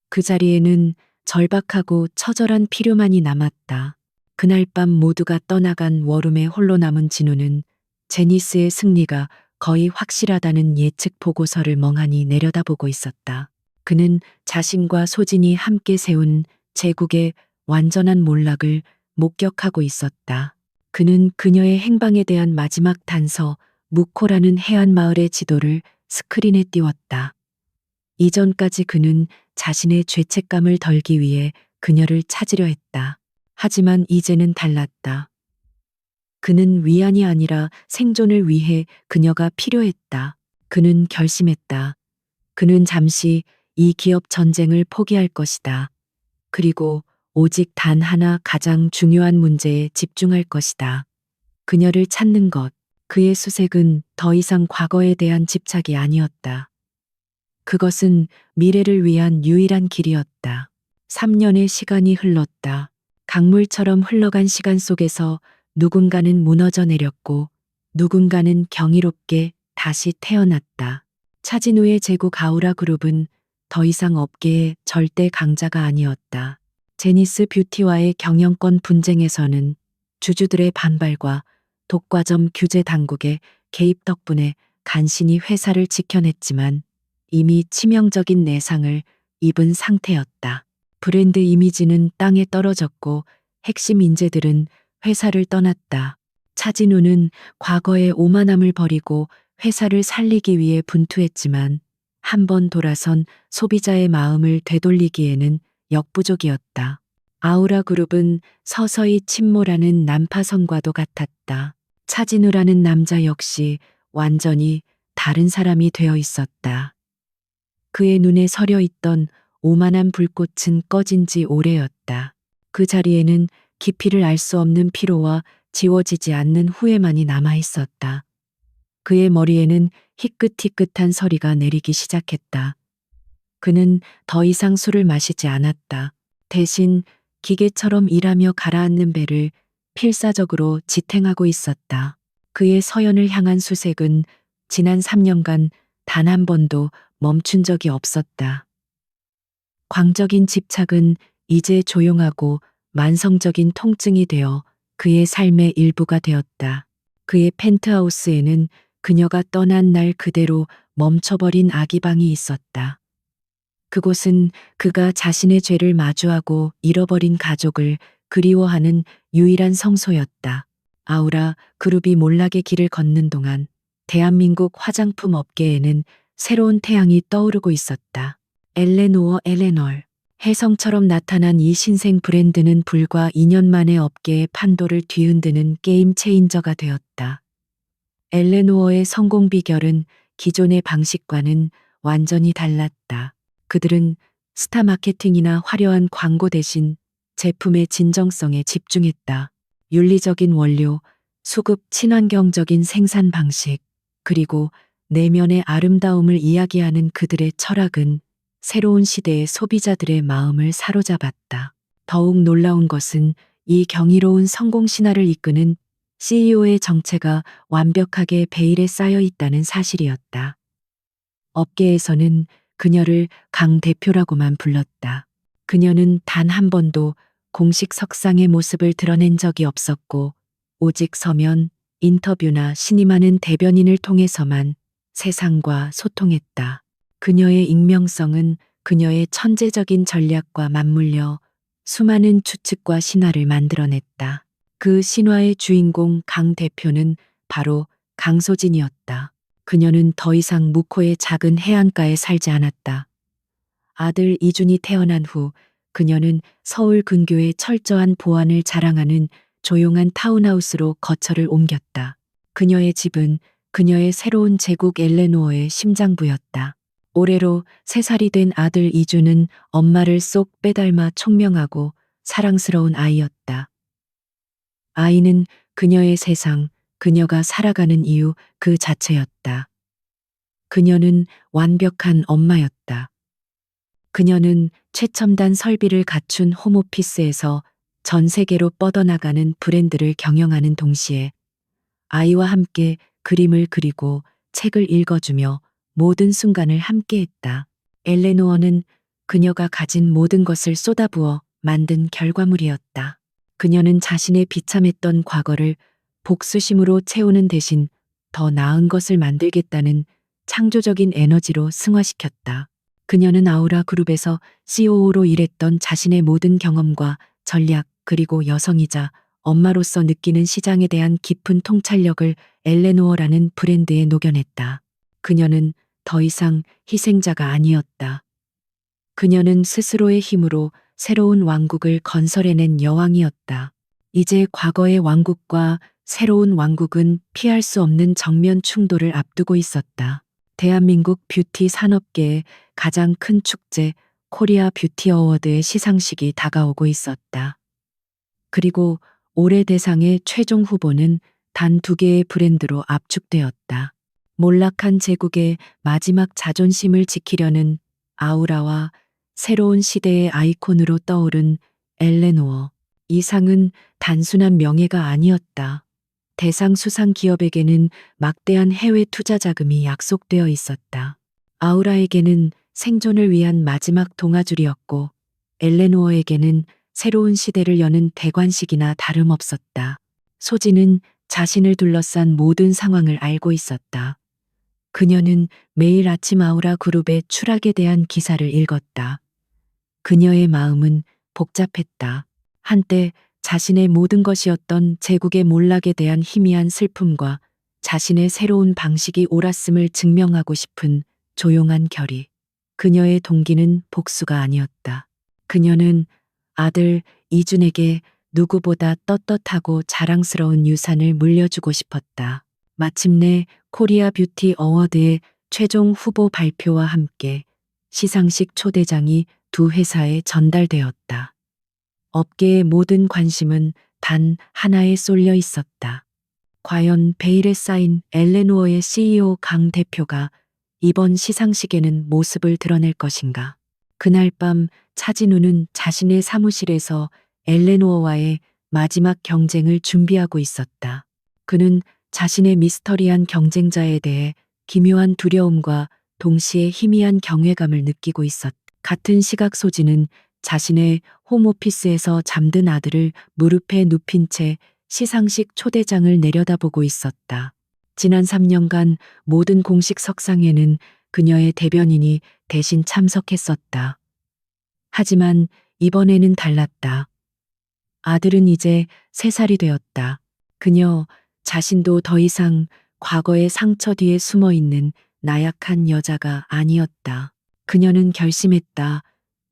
그 자리에는 절박하고 처절한 필요만이 남았다. 그날 밤 모두가 떠나간 워룸에 홀로 남은 진우는 제니스의 승리가 거의 확실하다는 예측 보고서를 멍하니 내려다보고 있었다. 그는 자신과 소진이 함께 세운 제국의 완전한 몰락을 목격하고 있었다. 그는 그녀의 행방에 대한 마지막 단서 무코라는 해안 마을의 지도를 스크린에 띄웠다. 이전까지 그는 자신의 죄책감을 덜기 위해 그녀를 찾으려 했다. 하지만 이제는 달랐다. 그는 위안이 아니라 생존을 위해 그녀가 필요했다. 그는 결심했다. 그는 잠시 이 기업 전쟁을 포기할 것이다. 그리고 오직 단 하나 가장 중요한 문제에 집중할 것이다. 그녀를 찾는 것. 그의 수색은 더 이상 과거에 대한 집착이 아니었다. 그것은 미래를 위한 유일한 길이었다. 3년의 시간이 흘렀다. 강물처럼 흘러간 시간 속에서 누군가는 무너져 내렸고 누군가는 경이롭게 다시 태어났다. 차진우의 제국 아우라 그룹은 더 이상 업계의 절대 강자가 아니었다. 제니스 뷰티와의 경영권 분쟁에서는 주주들의 반발과 독과점 규제 당국의 개입 덕분에 간신히 회사를 지켜냈지만 이미 치명적인 내상을 입은 상태였다. 브랜드 이미지는 땅에 떨어졌고 핵심 인재들은 회사를 떠났다. 차진우는 과거의 오만함을 버리고 회사를 살리기 위해 분투했지만 한 번 돌아선 소비자의 마음을 되돌리기에는 역부족이었다. 아우라 그룹은 서서히 침몰하는 난파선과도 같았다. 차진우라는 남자 역시 완전히 다른 사람이 되어 있었다. 그의 눈에 서려 있던 오만한 불꽃은 꺼진 지 오래였다. 그 자리에는 깊이를 알 수 없는 피로와 지워지지 않는 후회만이 남아 있었다. 그의 머리에는 희끗희끗한 서리가 내리기 시작했다. 그는 더 이상 술을 마시지 않았다. 대신 기계처럼 일하며 가라앉는 배를 필사적으로 지탱하고 있었다. 그의 서연을 향한 수색은 지난 3년간 단 한 번도 멈춘 적이 없었다. 광적인 집착은 이제 조용하고 만성적인 통증이 되어 그의 삶의 일부가 되었다. 그의 펜트하우스에는 그녀가 떠난 날 그대로 멈춰버린 아기방이 있었다. 그곳은 그가 자신의 죄를 마주하고 잃어버린 가족을 그리워하는 유일한 성소였다. 아우라 그룹이 몰락의 길을 걷는 동안 대한민국 화장품 업계에는 새로운 태양이 떠오르고 있었다. 엘레노어 엘레널. 혜성처럼 나타난 이 신생 브랜드는 불과 2년 만에 업계의 판도를 뒤흔드는 게임 체인저가 되었다. 엘레노어의 성공 비결은 기존의 방식과는 완전히 달랐다. 그들은 스타 마케팅이나 화려한 광고 대신 제품의 진정성에 집중했다. 윤리적인 원료, 수급 친환경적인 생산 방식, 그리고 내면의 아름다움을 이야기하는 그들의 철학은 새로운 시대의 소비자들의 마음을 사로잡았다. 더욱 놀라운 것은 이 경이로운 성공 신화를 이끄는 CEO의 정체가 완벽하게 베일에 쌓여 있다는 사실이었다. 업계에서는 그녀를 강 대표라고만 불렀다. 그녀는 단 한 번도 공식 석상의 모습을 드러낸 적이 없었고, 오직 서면, 인터뷰나 신임하는 대변인을 통해서만 세상과 소통했다. 그녀의 익명성은 그녀의 천재적인 전략과 맞물려 수많은 추측과 신화를 만들어냈다. 그 신화의 주인공 강 대표는 바로 강소진이었다. 그녀는 더 이상 묵호의 작은 해안가에 살지 않았다. 아들 이준이 태어난 후 그녀는 서울 근교의 철저한 보안을 자랑하는 조용한 타운하우스로 거처를 옮겼다. 그녀의 집은 그녀의 새로운 제국 엘레노어의 심장부였다. 올해로 3살이 된 아들 이준은 엄마를 쏙 빼닮아 총명하고 사랑스러운 아이였다. 아이는 그녀의 세상, 그녀가 살아가는 이유 그 자체였다. 그녀는 완벽한 엄마였다. 그녀는 최첨단 설비를 갖춘 홈오피스에서 전 세계로 뻗어나가는 브랜드를 경영하는 동시에 아이와 함께 그림을 그리고 책을 읽어주며 모든 순간을 함께했다. 엘레노어는 그녀가 가진 모든 것을 쏟아부어 만든 결과물이었다. 그녀는 자신의 비참했던 과거를 복수심으로 채우는 대신 더 나은 것을 만들겠다는 창조적인 에너지로 승화시켰다. 그녀는 아우라 그룹에서 COO로 일했던 자신의 모든 경험과 전략, 그리고 여성이자 엄마로서 느끼는 시장에 대한 깊은 통찰력을 엘레노어라는 브랜드에 녹여냈다. 그녀는 더 이상 희생자가 아니었다. 그녀는 스스로의 힘으로 새로운 왕국을 건설해낸 여왕이었다. 이제 과거의 왕국과 새로운 왕국은 피할 수 없는 정면 충돌을 앞두고 있었다. 대한민국 뷰티 산업계의 가장 큰 축제 코리아 뷰티 어워드의 시상식이 다가오고 있었다. 그리고 올해 대상의 최종 후보는 단 2개의 브랜드로 압축되었다. 몰락한 제국의 마지막 자존심을 지키려는 아우라와 새로운 시대의 아이콘으로 떠오른 엘레노어. 이 상은 단순한 명예가 아니었다. 대상 수상 기업에게는 막대한 해외 투자 자금이 약속되어 있었다. 아우라에게는 생존을 위한 마지막 동아줄이었고, 엘레노어에게는 새로운 시대를 여는 대관식이나 다름없었다. 소진은 자신을 둘러싼 모든 상황을 알고 있었다. 그녀는 매일 아침 아우라 그룹의 추락에 대한 기사를 읽었다. 그녀의 마음은 복잡했다. 한때 자신의 모든 것이었던 제국의 몰락에 대한 희미한 슬픔과 자신의 새로운 방식이 옳았음을 증명하고 싶은 조용한 결의. 그녀의 동기는 복수가 아니었다. 그녀는 아들 이준에게 누구보다 떳떳하고 자랑스러운 유산을 물려주고 싶었다. 마침내 코리아 뷰티 어워드의 최종 후보 발표와 함께 시상식 초대장이 2회사에 전달되었다. 업계의 모든 관심은 단 하나에 쏠려 있었다. 과연 베일에 쌓인 엘레노어의 CEO 강 대표가 이번 시상식에는 모습을 드러낼 것인가? 그날 밤 차진우는 자신의 사무실에서 엘레노어와의 마지막 경쟁을 준비하고 있었다. 그는 자신의 미스터리한 경쟁자에 대해 기묘한 두려움과 동시에 희미한 경외감을 느끼고 있었다. 같은 시각 소진은 자신의 홈오피스에서 잠든 아들을 무릎에 눕힌 채 시상식 초대장을 내려다보고 있었다. 지난 3년간 모든 공식 석상에는 그녀의 대변인이 대신 참석했었다. 하지만 이번에는 달랐다. 아들은 이제 3살이 되었다. 그녀 자신도 더 이상 과거의 상처 뒤에 숨어 있는 나약한 여자가 아니었다. 그녀는 결심했다.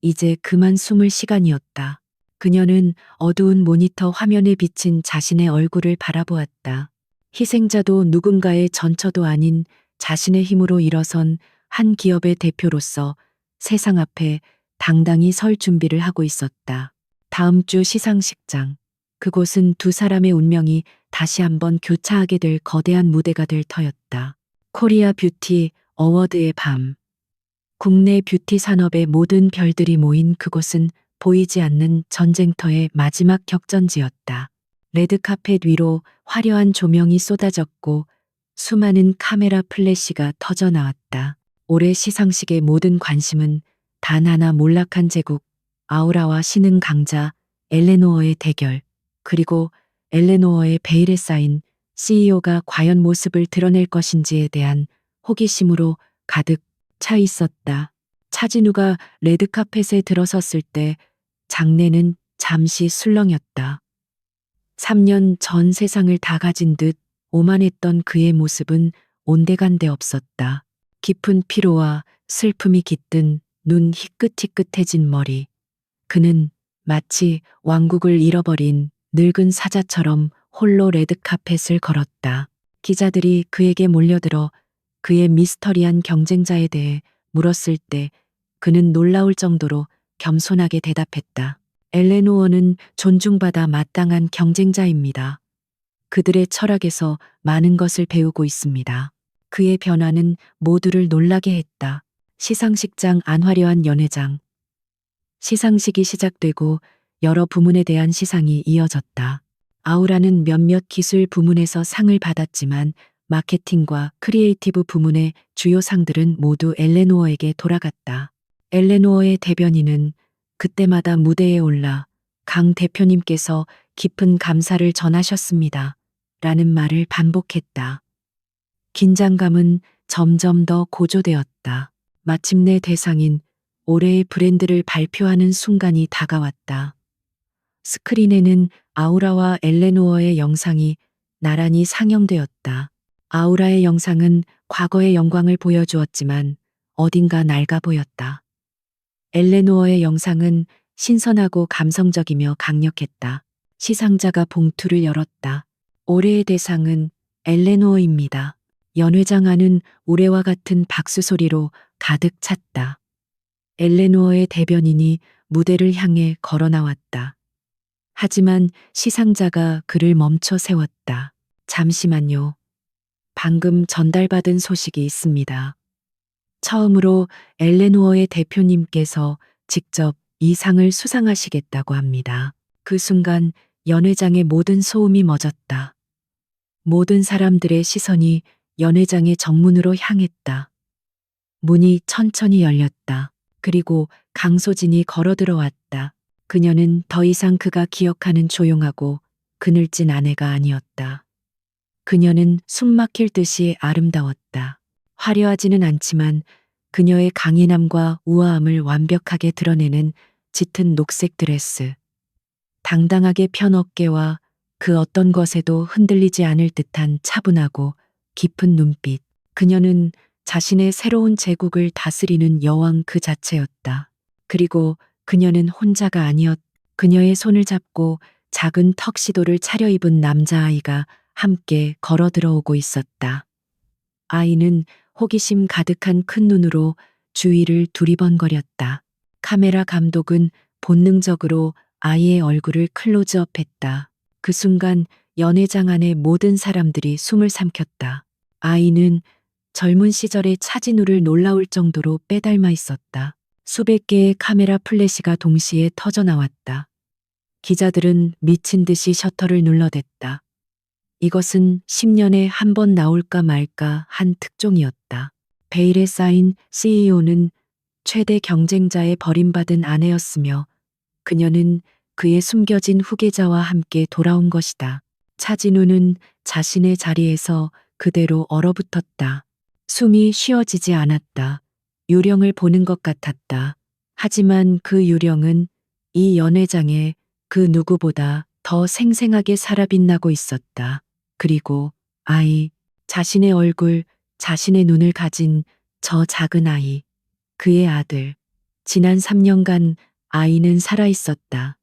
이제 그만 숨을 시간이었다. 그녀는 어두운 모니터 화면에 비친 자신의 얼굴을 바라보았다. 희생자도 누군가의 전처도 아닌 자신의 힘으로 일어선 한 기업의 대표로서 세상 앞에 당당히 설 준비를 하고 있었다. 다음 주 시상식장. 그곳은 두 사람의 운명이 다시 한번 교차하게 될 거대한 무대가 될 터였다. 코리아 뷰티 어워드의 밤. 국내 뷰티 산업의 모든 별들이 모인 그곳은 보이지 않는 전쟁터의 마지막 격전지였다. 레드카펫 위로 화려한 조명이 쏟아졌고 수많은 카메라 플래시가 터져 나왔다. 올해 시상식의 모든 관심은 단 하나 몰락한 제국, 아우라와 신흥 강자 엘레노어의 대결, 그리고 엘레노어의 베일에 쌓인 CEO가 과연 모습을 드러낼 것인지에 대한 호기심으로 가득 차 있었다. 차진우가 레드카펫에 들어섰을 때 장내는 잠시 술렁였다. 3년 전 세상을 다 가진 듯 오만했던 그의 모습은 온데간데 없었다. 깊은 피로와 슬픔이 깃든 눈 희끗희끗해진 머리. 그는 마치 왕국을 잃어버린 늙은 사자처럼 홀로 레드카펫을 걸었다. 기자들이 그에게 몰려들어 그의 미스터리한 경쟁자에 대해 물었을 때 그는 놀라울 정도로 겸손하게 대답했다. 엘레노어는 존중받아 마땅한 경쟁자입니다. 그들의 철학에서 많은 것을 배우고 있습니다. 그의 변화는 모두를 놀라게 했다. 시상식장 안 화려한 연회장. 시상식이 시작되고 여러 부문에 대한 시상이 이어졌다. 아우라는 몇몇 기술 부문에서 상을 받았지만 마케팅과 크리에이티브 부문의 주요 상들은 모두 엘레노어에게 돌아갔다. 엘레노어의 대변인은 그때마다 무대에 올라 강 대표님께서 깊은 감사를 전하셨습니다. 라는 말을 반복했다. 긴장감은 점점 더 고조되었다. 마침내 대상인 올해의 브랜드를 발표하는 순간이 다가왔다. 스크린에는 아우라와 엘레노어의 영상이 나란히 상영되었다. 아우라의 영상은 과거의 영광을 보여주었지만 어딘가 낡아 보였다. 엘레노어의 영상은 신선하고 감성적이며 강력했다. 시상자가 봉투를 열었다. 올해의 대상은 엘레노어입니다. 연회장 안은 올해와 같은 박수 소리로 가득 찼다. 엘레노어의 대변인이 무대를 향해 걸어 나왔다. 하지만 시상자가 그를 멈춰 세웠다. 잠시만요. 방금 전달받은 소식이 있습니다. 처음으로 엘레노어의 대표님께서 직접 이 상을 수상하시겠다고 합니다. 그 순간 연회장의 모든 소음이 멎었다. 모든 사람들의 시선이 연회장의 정문으로 향했다. 문이 천천히 열렸다. 그리고 강소진이 걸어 들어왔다. 그녀는 더 이상 그가 기억하는 조용하고 그늘진 아내가 아니었다. 그녀는 숨막힐 듯이 아름다웠다. 화려하지는 않지만 그녀의 강인함과 우아함을 완벽하게 드러내는 짙은 녹색 드레스. 당당하게 편 어깨와 그 어떤 것에도 흔들리지 않을 듯한 차분하고 깊은 눈빛. 그녀는 자신의 새로운 제국을 다스리는 여왕 그 자체였다. 그리고 그녀는 혼자가 아니었. 그녀의 손을 잡고 작은 턱시도를 차려입은 남자아이가 함께 걸어 들어오고 있었다. 아이는 호기심 가득한 큰 눈으로 주위를 두리번거렸다. 카메라 감독은 본능적으로 아이의 얼굴을 클로즈업했다. 그 순간 연회장 안의 모든 사람들이 숨을 삼켰다. 아이는 젊은 시절의 차진우를 놀라울 정도로 빼닮아 있었다. 수백 개의 카메라 플래시가 동시에 터져 나왔다. 기자들은 미친 듯이 셔터를 눌러댔다. 이것은 10년에 한 번 나올까 말까 한 특종이었다. 베일에 쌓인 CEO는 최대 경쟁자의 버림받은 아내였으며 그녀는 그의 숨겨진 후계자와 함께 돌아온 것이다. 차진우는 자신의 자리에서 그대로 얼어붙었다. 숨이 쉬어지지 않았다. 유령을 보는 것 같았다. 하지만 그 유령은 이 연회장에 그 누구보다 더 생생하게 살아빛나고 있었다. 그리고 아이, 자신의 얼굴, 자신의 눈을 가진 저 작은 아이, 그의 아들. 지난 3년간 아이는 살아 있었다.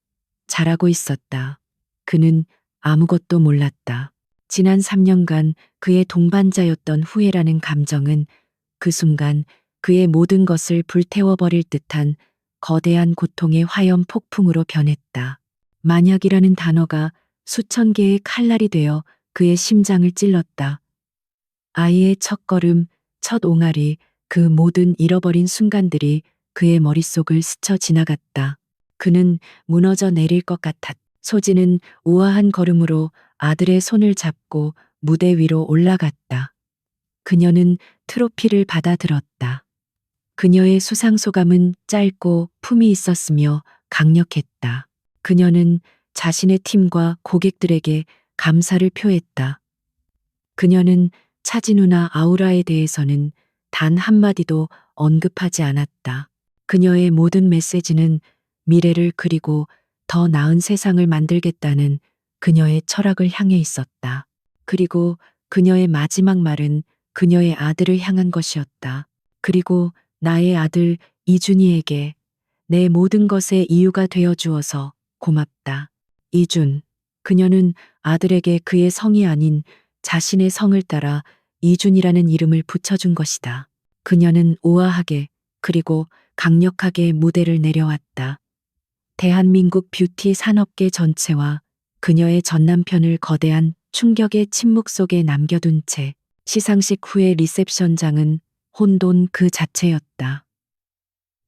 자라고 있었다. 그는 아무것도 몰랐다. 지난 3년간 그의 동반자였던 후회라는 감정은 그 순간 그의 모든 것을 불태워버릴 듯한 거대한 고통의 화염 폭풍으로 변했다. 만약이라는 단어가 수천 개의 칼날이 되어 그의 심장을 찔렀다. 아이의 첫걸음, 첫 옹알이, 그 모든 잃어버린 순간들이 그의 머릿속을 스쳐 지나갔다. 그는 무너져 내릴 것 같았다. 소진은 우아한 걸음으로 아들의 손을 잡고 무대 위로 올라갔다. 그녀는 트로피를 받아들었다. 그녀의 수상소감은 짧고 품이 있었으며 강력했다. 그녀는 자신의 팀과 고객들에게 감사를 표했다. 그녀는 차진우나 아우라에 대해서는 단 한마디도 언급하지 않았다. 그녀의 모든 메시지는 미래를 그리고 더 나은 세상을 만들겠다는 그녀의 철학을 향해 있었다. 그리고 그녀의 마지막 말은 그녀의 아들을 향한 것이었다. 그리고 나의 아들 이준이에게 내 모든 것의 이유가 되어 주어서 고맙다. 이준. 그녀는 아들에게 그의 성이 아닌 자신의 성을 따라 이준이라는 이름을 붙여준 것이다. 그녀는 우아하게 그리고 강력하게 무대를 내려왔다. 대한민국 뷰티 산업계 전체와 그녀의 전 남편을 거대한 충격의 침묵 속에 남겨둔 채 시상식 후의 리셉션장은 혼돈 그 자체였다.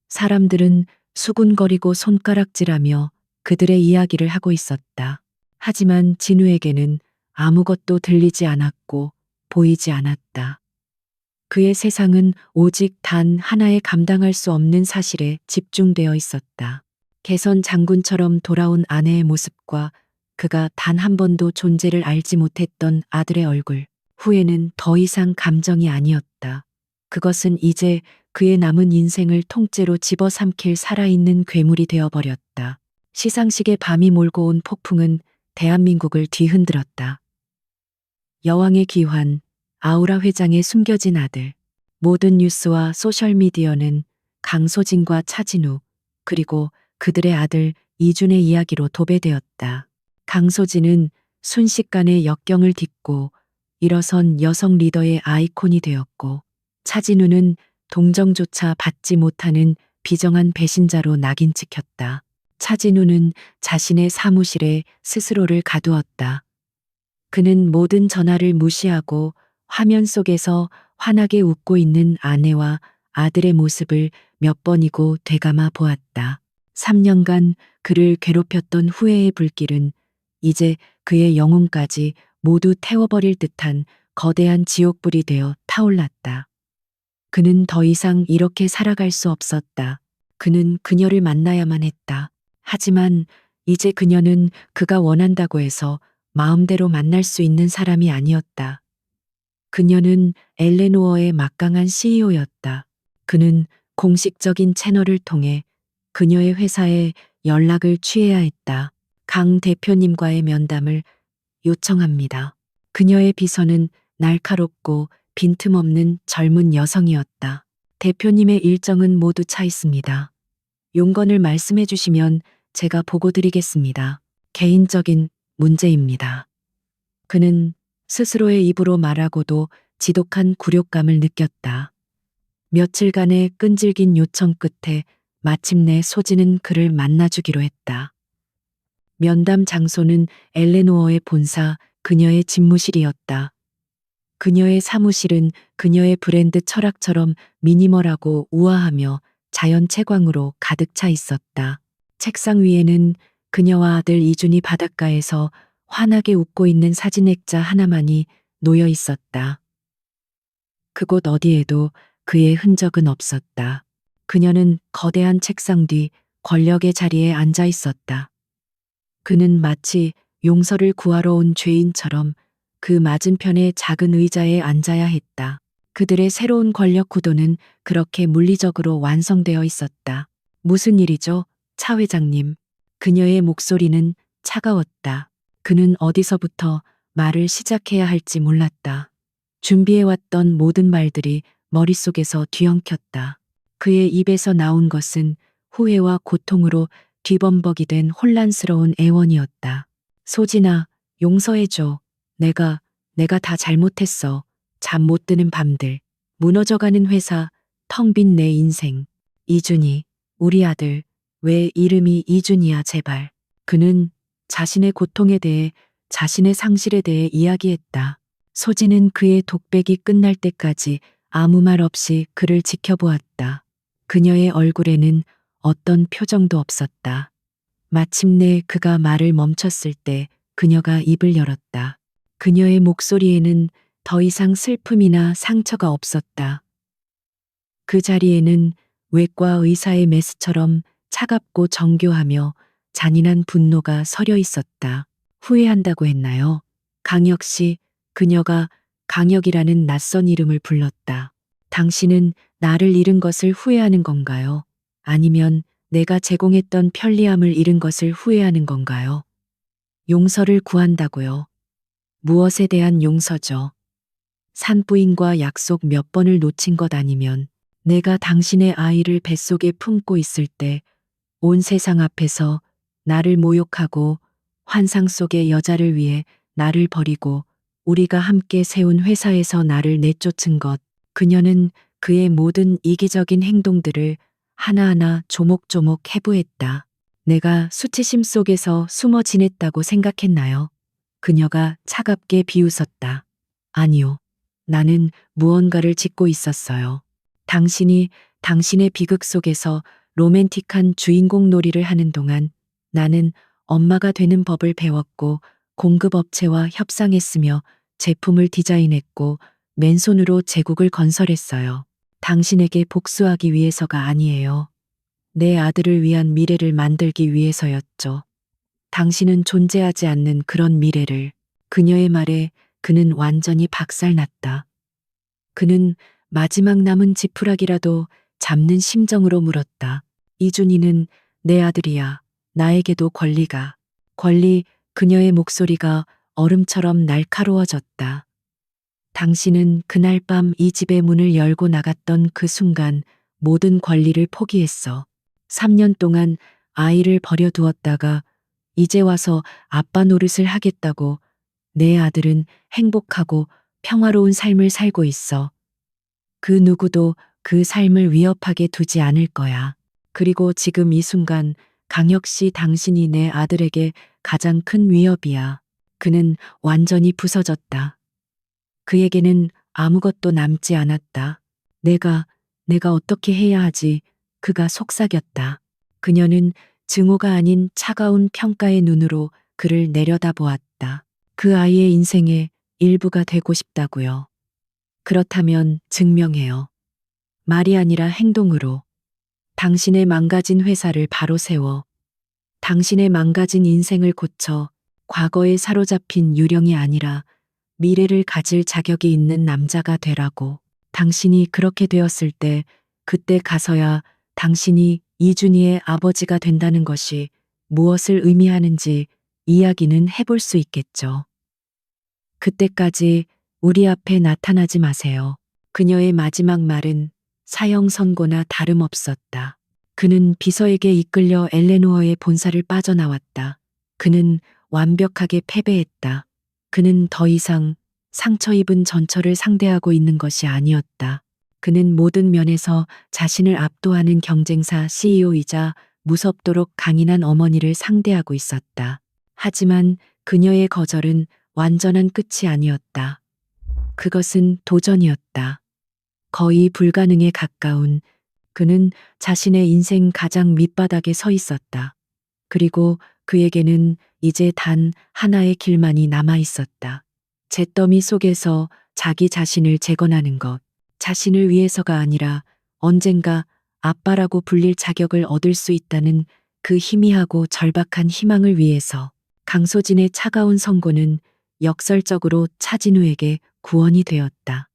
사람들은 수군거리고 손가락질하며 그들의 이야기를 하고 있었다. 하지만 진우에게는 아무것도 들리지 않았고 보이지 않았다. 그의 세상은 오직 단 하나의 감당할 수 없는 사실에 집중되어 있었다. 개선 장군처럼 돌아온 아내의 모습과 그가 단 한 번도 존재를 알지 못했던 아들의 얼굴. 후회는 더 이상 감정이 아니었다. 그것은 이제 그의 남은 인생을 통째로 집어삼킬 살아있는 괴물이 되어버렸다. 시상식에 밤이 몰고 온 폭풍은 대한민국을 뒤흔들었다. 여왕의 귀환, 아우라 회장의 숨겨진 아들. 모든 뉴스와 소셜미디어는 강소진과 차진우, 그리고 그들의 아들 이준의 이야기로 도배되었다. 강소진은 순식간에 역경을 딛고 일어선 여성 리더의 아이콘이 되었고, 차진우는 동정조차 받지 못하는 비정한 배신자로 낙인 찍혔다. 차진우는 자신의 사무실에 스스로를 가두었다. 그는 모든 전화를 무시하고 화면 속에서 환하게 웃고 있는 아내와 아들의 모습을 몇 번이고 되감아 보았다. 3년간 그를 괴롭혔던 후회의 불길은 이제 그의 영혼까지 모두 태워버릴 듯한 거대한 지옥불이 되어 타올랐다. 그는 더 이상 이렇게 살아갈 수 없었다. 그는 그녀를 만나야만 했다. 하지만 이제 그녀는 그가 원한다고 해서 마음대로 만날 수 있는 사람이 아니었다. 그녀는 엘레노어의 막강한 CEO였다. 그는 공식적인 채널을 통해 그녀의 회사에 연락을 취해야 했다. 강 대표님과의 면담을 요청합니다. 그녀의 비서는 날카롭고 빈틈없는 젊은 여성이었다. 대표님의 일정은 모두 차 있습니다. 용건을 말씀해 주시면 제가 보고 드리겠습니다. 개인적인 문제입니다. 그는 스스로의 입으로 말하고도 지독한 굴욕감을 느꼈다. 며칠간의 끈질긴 요청 끝에 마침내 소진은 그를 만나주기로 했다. 면담 장소는 엘레노어의 본사, 그녀의 집무실이었다. 그녀의 사무실은 그녀의 브랜드 철학처럼 미니멀하고 우아하며 자연 채광으로 가득 차 있었다. 책상 위에는 그녀와 아들 이준이 바닷가에서 환하게 웃고 있는 사진 액자 하나만이 놓여 있었다. 그곳 어디에도 그의 흔적은 없었다. 그녀는 거대한 책상 뒤 권력의 자리에 앉아 있었다. 그는 마치 용서를 구하러 온 죄인처럼 그 맞은편의 작은 의자에 앉아야 했다. 그들의 새로운 권력 구도는 그렇게 물리적으로 완성되어 있었다. 무슨 일이죠, 차 회장님? 그녀의 목소리는 차가웠다. 그는 어디서부터 말을 시작해야 할지 몰랐다. 준비해왔던 모든 말들이 머릿속에서 뒤엉켰다. 그의 입에서 나온 것은 후회와 고통으로 뒤범벅이 된 혼란스러운 애원이었다. 소진아, 용서해줘. 내가 다 잘못했어. 잠 못 드는 밤들, 무너져가는 회사, 텅 빈 내 인생. 이준이, 우리 아들, 왜 이름이 이준이야, 제발. 그는 자신의 고통에 대해, 자신의 상실에 대해 이야기했다. 소진은 그의 독백이 끝날 때까지 아무 말 없이 그를 지켜보았다. 그녀의 얼굴에는 어떤 표정도 없었다. 마침내 그가 말을 멈췄을 때 그녀가 입을 열었다. 그녀의 목소리에는 더 이상 슬픔이나 상처가 없었다. 그 자리에는 외과 의사의 메스처럼 차갑고 정교하며 잔인한 분노가 서려 있었다. 후회한다고 했나요? 강혁 씨, 그녀가 강혁이라는 낯선 이름을 불렀다. 당신은 나를 잃은 것을 후회하는 건가요? 아니면 내가 제공했던 편리함을 잃은 것을 후회하는 건가요? 용서를 구한다고요. 무엇에 대한 용서죠? 산부인과 약속 몇 번을 놓친 것 아니면 내가 당신의 아이를 뱃속에 품고 있을 때 온 세상 앞에서 나를 모욕하고 환상 속의 여자를 위해 나를 버리고 우리가 함께 세운 회사에서 나를 내쫓은 것. 그녀는 그의 모든 이기적인 행동들을 하나하나 조목조목 해부했다. 내가 수치심 속에서 숨어 지냈다고 생각했나요? 그녀가 차갑게 비웃었다. 아니요. 나는 무언가를 짓고 있었어요. 당신이 당신의 비극 속에서 로맨틱한 주인공 놀이를 하는 동안 나는 엄마가 되는 법을 배웠고 공급업체와 협상했으며 제품을 디자인했고 맨손으로 제국을 건설했어요. 당신에게 복수하기 위해서가 아니에요. 내 아들을 위한 미래를 만들기 위해서였죠. 당신은 존재하지 않는 그런 미래를. 그녀의 말에 그는 완전히 박살났다. 그는 마지막 남은 지푸라기라도 잡는 심정으로 물었다. 이준이는 내 아들이야. 나에게도 권리가. 권리. 그녀의 목소리가 얼음처럼 날카로워졌다. 당신은 그날 밤 이 집의 문을 열고 나갔던 그 순간 모든 권리를 포기했어. 3년 동안 아이를 버려두었다가 이제 와서 아빠 노릇을 하겠다고. 내 아들은 행복하고 평화로운 삶을 살고 있어. 그 누구도 그 삶을 위협하게 두지 않을 거야. 그리고 지금 이 순간 강혁 씨, 당신이 내 아들에게 가장 큰 위협이야. 그는 완전히 부서졌다. 그에게는 아무것도 남지 않았다. 내가 어떻게 해야 하지? 그가 속삭였다. 그녀는 증오가 아닌 차가운 평가의 눈으로 그를 내려다보았다. 그 아이의 인생의 일부가 되고 싶다고요. 그렇다면 증명해요. 말이 아니라 행동으로. 당신의 망가진 회사를 바로 세워. 당신의 망가진 인생을 고쳐 과거에 사로잡힌 유령이 아니라 미래를 가질 자격이 있는 남자가 되라고. 당신이 그렇게 되었을 때 그때 가서야 당신이 이준희의 아버지가 된다는 것이 무엇을 의미하는지 이야기는 해볼 수 있겠죠. 그때까지 우리 앞에 나타나지 마세요. 그녀의 마지막 말은 사형 선고나 다름없었다. 그는 비서에게 이끌려 엘레노어의 본사를 빠져나왔다. 그는 완벽하게 패배했다. 그는 더 이상 상처 입은 전철을 상대하고 있는 것이 아니었다. 그는 모든 면에서 자신을 압도하는 경쟁사 CEO이자 무섭도록 강인한 어머니를 상대하고 있었다. 하지만 그녀의 거절은 완전한 끝이 아니었다. 그것은 도전이었다. 거의 불가능에 가까운. 그는 자신의 인생 가장 밑바닥에 서 있었다. 그리고 그에게는 이제 단 하나의 길만이 남아 있었다. 잿더미 속에서 자기 자신을 재건하는 것. 자신을 위해서가 아니라 언젠가 아빠라고 불릴 자격을 얻을 수 있다는 그 희미하고 절박한 희망을 위해서. 강소진의 차가운 선고는 역설적으로 차진우에게 구원이 되었다.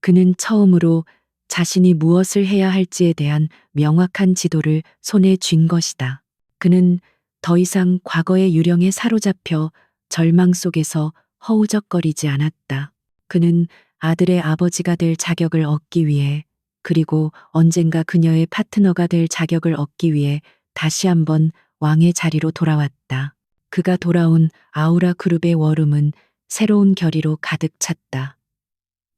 그는 처음으로 자신이 무엇을 해야 할지에 대한 명확한 지도를 손에 쥔 것이다. 그는 더 이상 과거의 유령에 사로잡혀 절망 속에서 허우적거리지 않았다. 그는 아들의 아버지가 될 자격을 얻기 위해, 그리고 언젠가 그녀의 파트너가 될 자격을 얻기 위해 다시 한번 왕의 자리로 돌아왔다. 그가 돌아온 아우라 그룹의 워룸은 새로운 결의로 가득 찼다.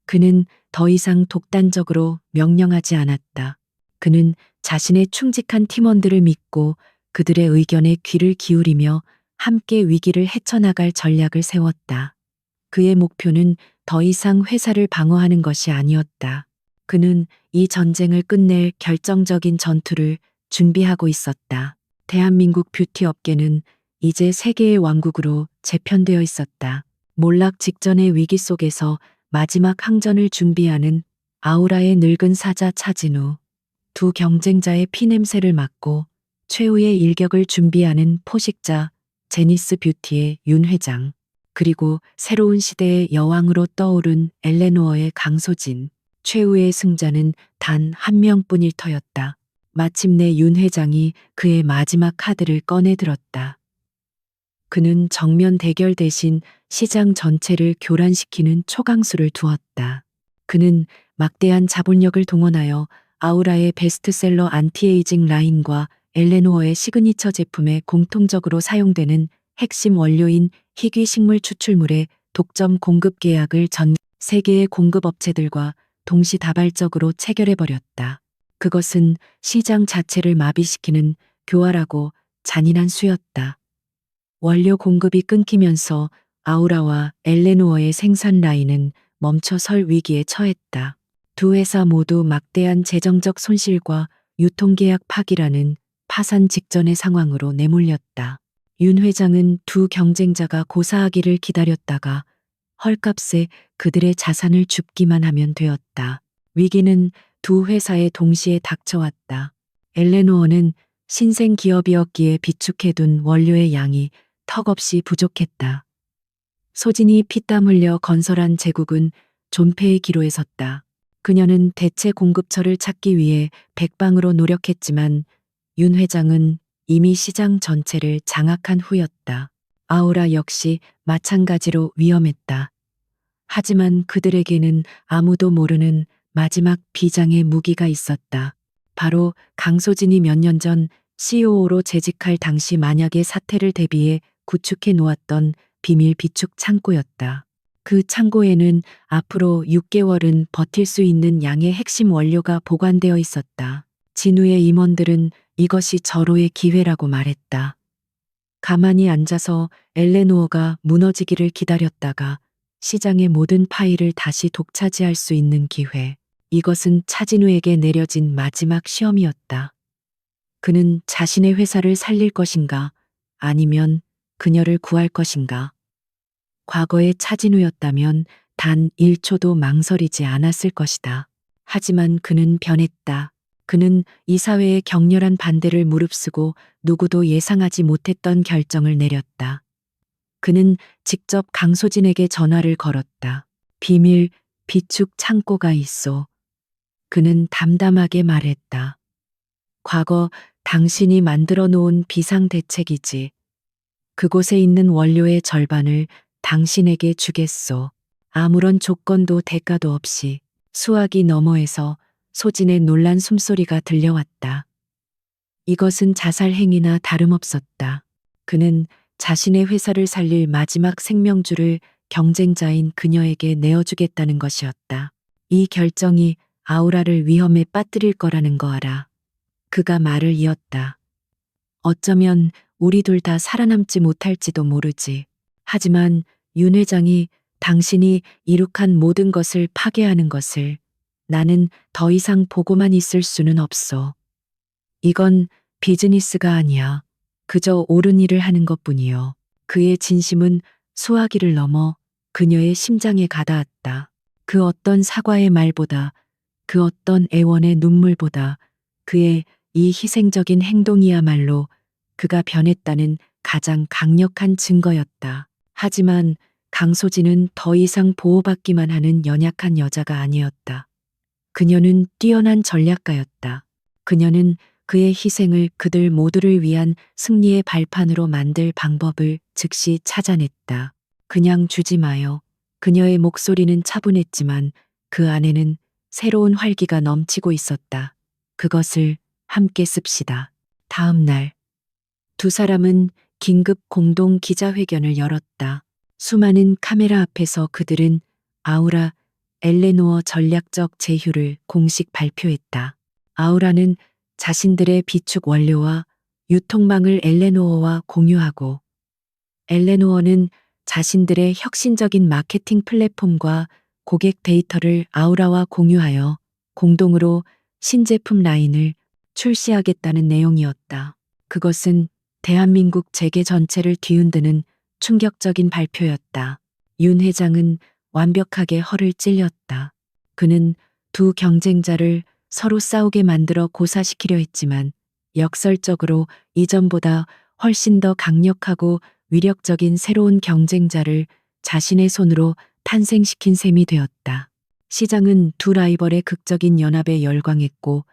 그는 더 이상 독단적으로 명령하지 않았다. 그는 자신의 충직한 팀원들을 믿고 그들의 의견에 귀를 기울이며 함께 위기를 헤쳐나갈 전략을 세웠다. 그의 목표는 더 이상 회사를 방어하는 것이 아니었다. 그는 이 전쟁을 끝낼 결정적인 전투를 준비하고 있었다. 대한민국 뷰티 업계는 이제 세계의 왕국으로 재편되어 있었다. 몰락 직전의 위기 속에서 마지막 항전을 준비하는 아우라의 늙은 사자 차진우, 두 경쟁자의 피냄새를 맡고 최후의 일격을 준비하는 포식자 제니스 뷰티의 윤 회장, 그리고 새로운 시대의 여왕으로 떠오른 엘레노어의 강소진. 최후의 승자는 단 한 명뿐일 터였다. 마침내 윤 회장이 그의 마지막 카드를 꺼내 들었다. 그는 정면 대결 대신 시장 전체를 교란시키는 초강수를 두었다. 그는 막대한 자본력을 동원하여 아우라의 베스트셀러 안티에이징 라인과 엘레노어의 시그니처 제품에 공통적으로 사용되는 핵심 원료인 희귀 식물 추출물의 독점 공급 계약을 전 세계의 공급업체들과 동시다발적으로 체결해버렸다. 그것은 시장 자체를 마비시키는 교활하고 잔인한 수였다. 원료 공급이 끊기면서 아우라와 엘레노어의 생산 라인은 멈춰설 위기에 처했다. 두 회사 모두 막대한 재정적 손실과 유통계약 파기라는 파산 직전의 상황으로 내몰렸다. 윤 회장은 두 경쟁자가 고사하기를 기다렸다가 헐값에 그들의 자산을 줍기만 하면 되었다. 위기는 두 회사에 동시에 닥쳐왔다. 엘레노어는 신생 기업이었기에 비축해둔 원료의 양이 턱없이 부족했다. 소진이 피땀 흘려 건설한 제국은 존폐의 기로에 섰다. 그녀는 대체 공급처를 찾기 위해 백방으로 노력했지만 윤 회장은 이미 시장 전체를 장악한 후였다. 아우라 역시 마찬가지로 위험했다. 하지만 그들에게는 아무도 모르는 마지막 비장의 무기가 있었다. 바로 강소진이 몇 년 전 COO로 재직할 당시 만약의 사태를 대비해 구축해 놓았던 비밀 비축 창고였다. 그 창고에는 앞으로 6개월은 버틸 수 있는 양의 핵심 원료가 보관되어 있었다. 진우의 임원들은 이것이 절호의 기회라고 말했다. 가만히 앉아서 엘레노어가 무너지기를 기다렸다가 시장의 모든 파일을 다시 독차지할 수 있는 기회. 이것은 차진우에게 내려진 마지막 시험이었다. 그는 자신의 회사를 살릴 것인가, 아니면 그녀를 구할 것인가. 과거의 차진우였다면 단 1초도 망설이지 않았을 것이다. 하지만 그는 변했다. 그는 이 사회의 격렬한 반대를 무릅쓰고 누구도 예상하지 못했던 결정을 내렸다. 그는 직접 강소진에게 전화를 걸었다. 비밀 비축 창고가 있소. 그는 담담하게 말했다. 과거 당신이 만들어 놓은 비상대책이지. 그곳에 있는 원료의 절반을 당신에게 주겠소. 아무런 조건도 대가도 없이. 수화기 너머에서 소진의 놀란 숨소리가 들려왔다. 이것은 자살 행위나 다름없었다. 그는 자신의 회사를 살릴 마지막 생명줄을 경쟁자인 그녀에게 내어주겠다는 것이었다. 이 결정이 아우라를 위험에 빠뜨릴 거라는 거 알아. 그가 말을 이었다. 어쩌면 우리 둘 다 살아남지 못할지도 모르지. 하지만 윤 회장이 당신이 이룩한 모든 것을 파괴하는 것을 나는 더 이상 보고만 있을 수는 없어. 이건 비즈니스가 아니야. 그저 옳은 일을 하는 것뿐이요. 그의 진심은 수화기를 넘어 그녀의 심장에 가닿았다. 그 어떤 사과의 말보다, 그 어떤 애원의 눈물보다 그의 이 희생적인 행동이야말로 그가 변했다는 가장 강력한 증거였다. 하지만 강소진은 더 이상 보호받기만 하는 연약한 여자가 아니었다. 그녀는 뛰어난 전략가였다. 그녀는 그의 희생을 그들 모두를 위한 승리의 발판으로 만들 방법을 즉시 찾아냈다. 그냥 주지 마요. 그녀의 목소리는 차분했지만 그 안에는 새로운 활기가 넘치고 있었다. 그것을 함께 씁시다. 다음 날, 두 사람은 긴급 공동 기자회견을 열었다. 수많은 카메라 앞에서 그들은 아우라 엘레노어 전략적 제휴를 공식 발표했다. 아우라는 자신들의 비축 원료와 유통망을 엘레노어와 공유하고, 엘레노어는 자신들의 혁신적인 마케팅 플랫폼과 고객 데이터를 아우라와 공유하여 공동으로 신제품 라인을 출시하겠다는 내용이었다. 그것은 대한민국 재계 전체를 뒤흔드는 충격적인 발표였다. 윤 회장은 완벽하게 허를 찔렸다. 그는 두 경쟁자를 서로 싸우게 만들어 고사시키려 했지만 역설적으로 이전보다 훨씬 더 강력하고 위력적인 새로운 경쟁자를 자신의 손으로 탄생시킨 셈이 되었다. 시장은 두 라이벌의 극적인 연합에 열광했고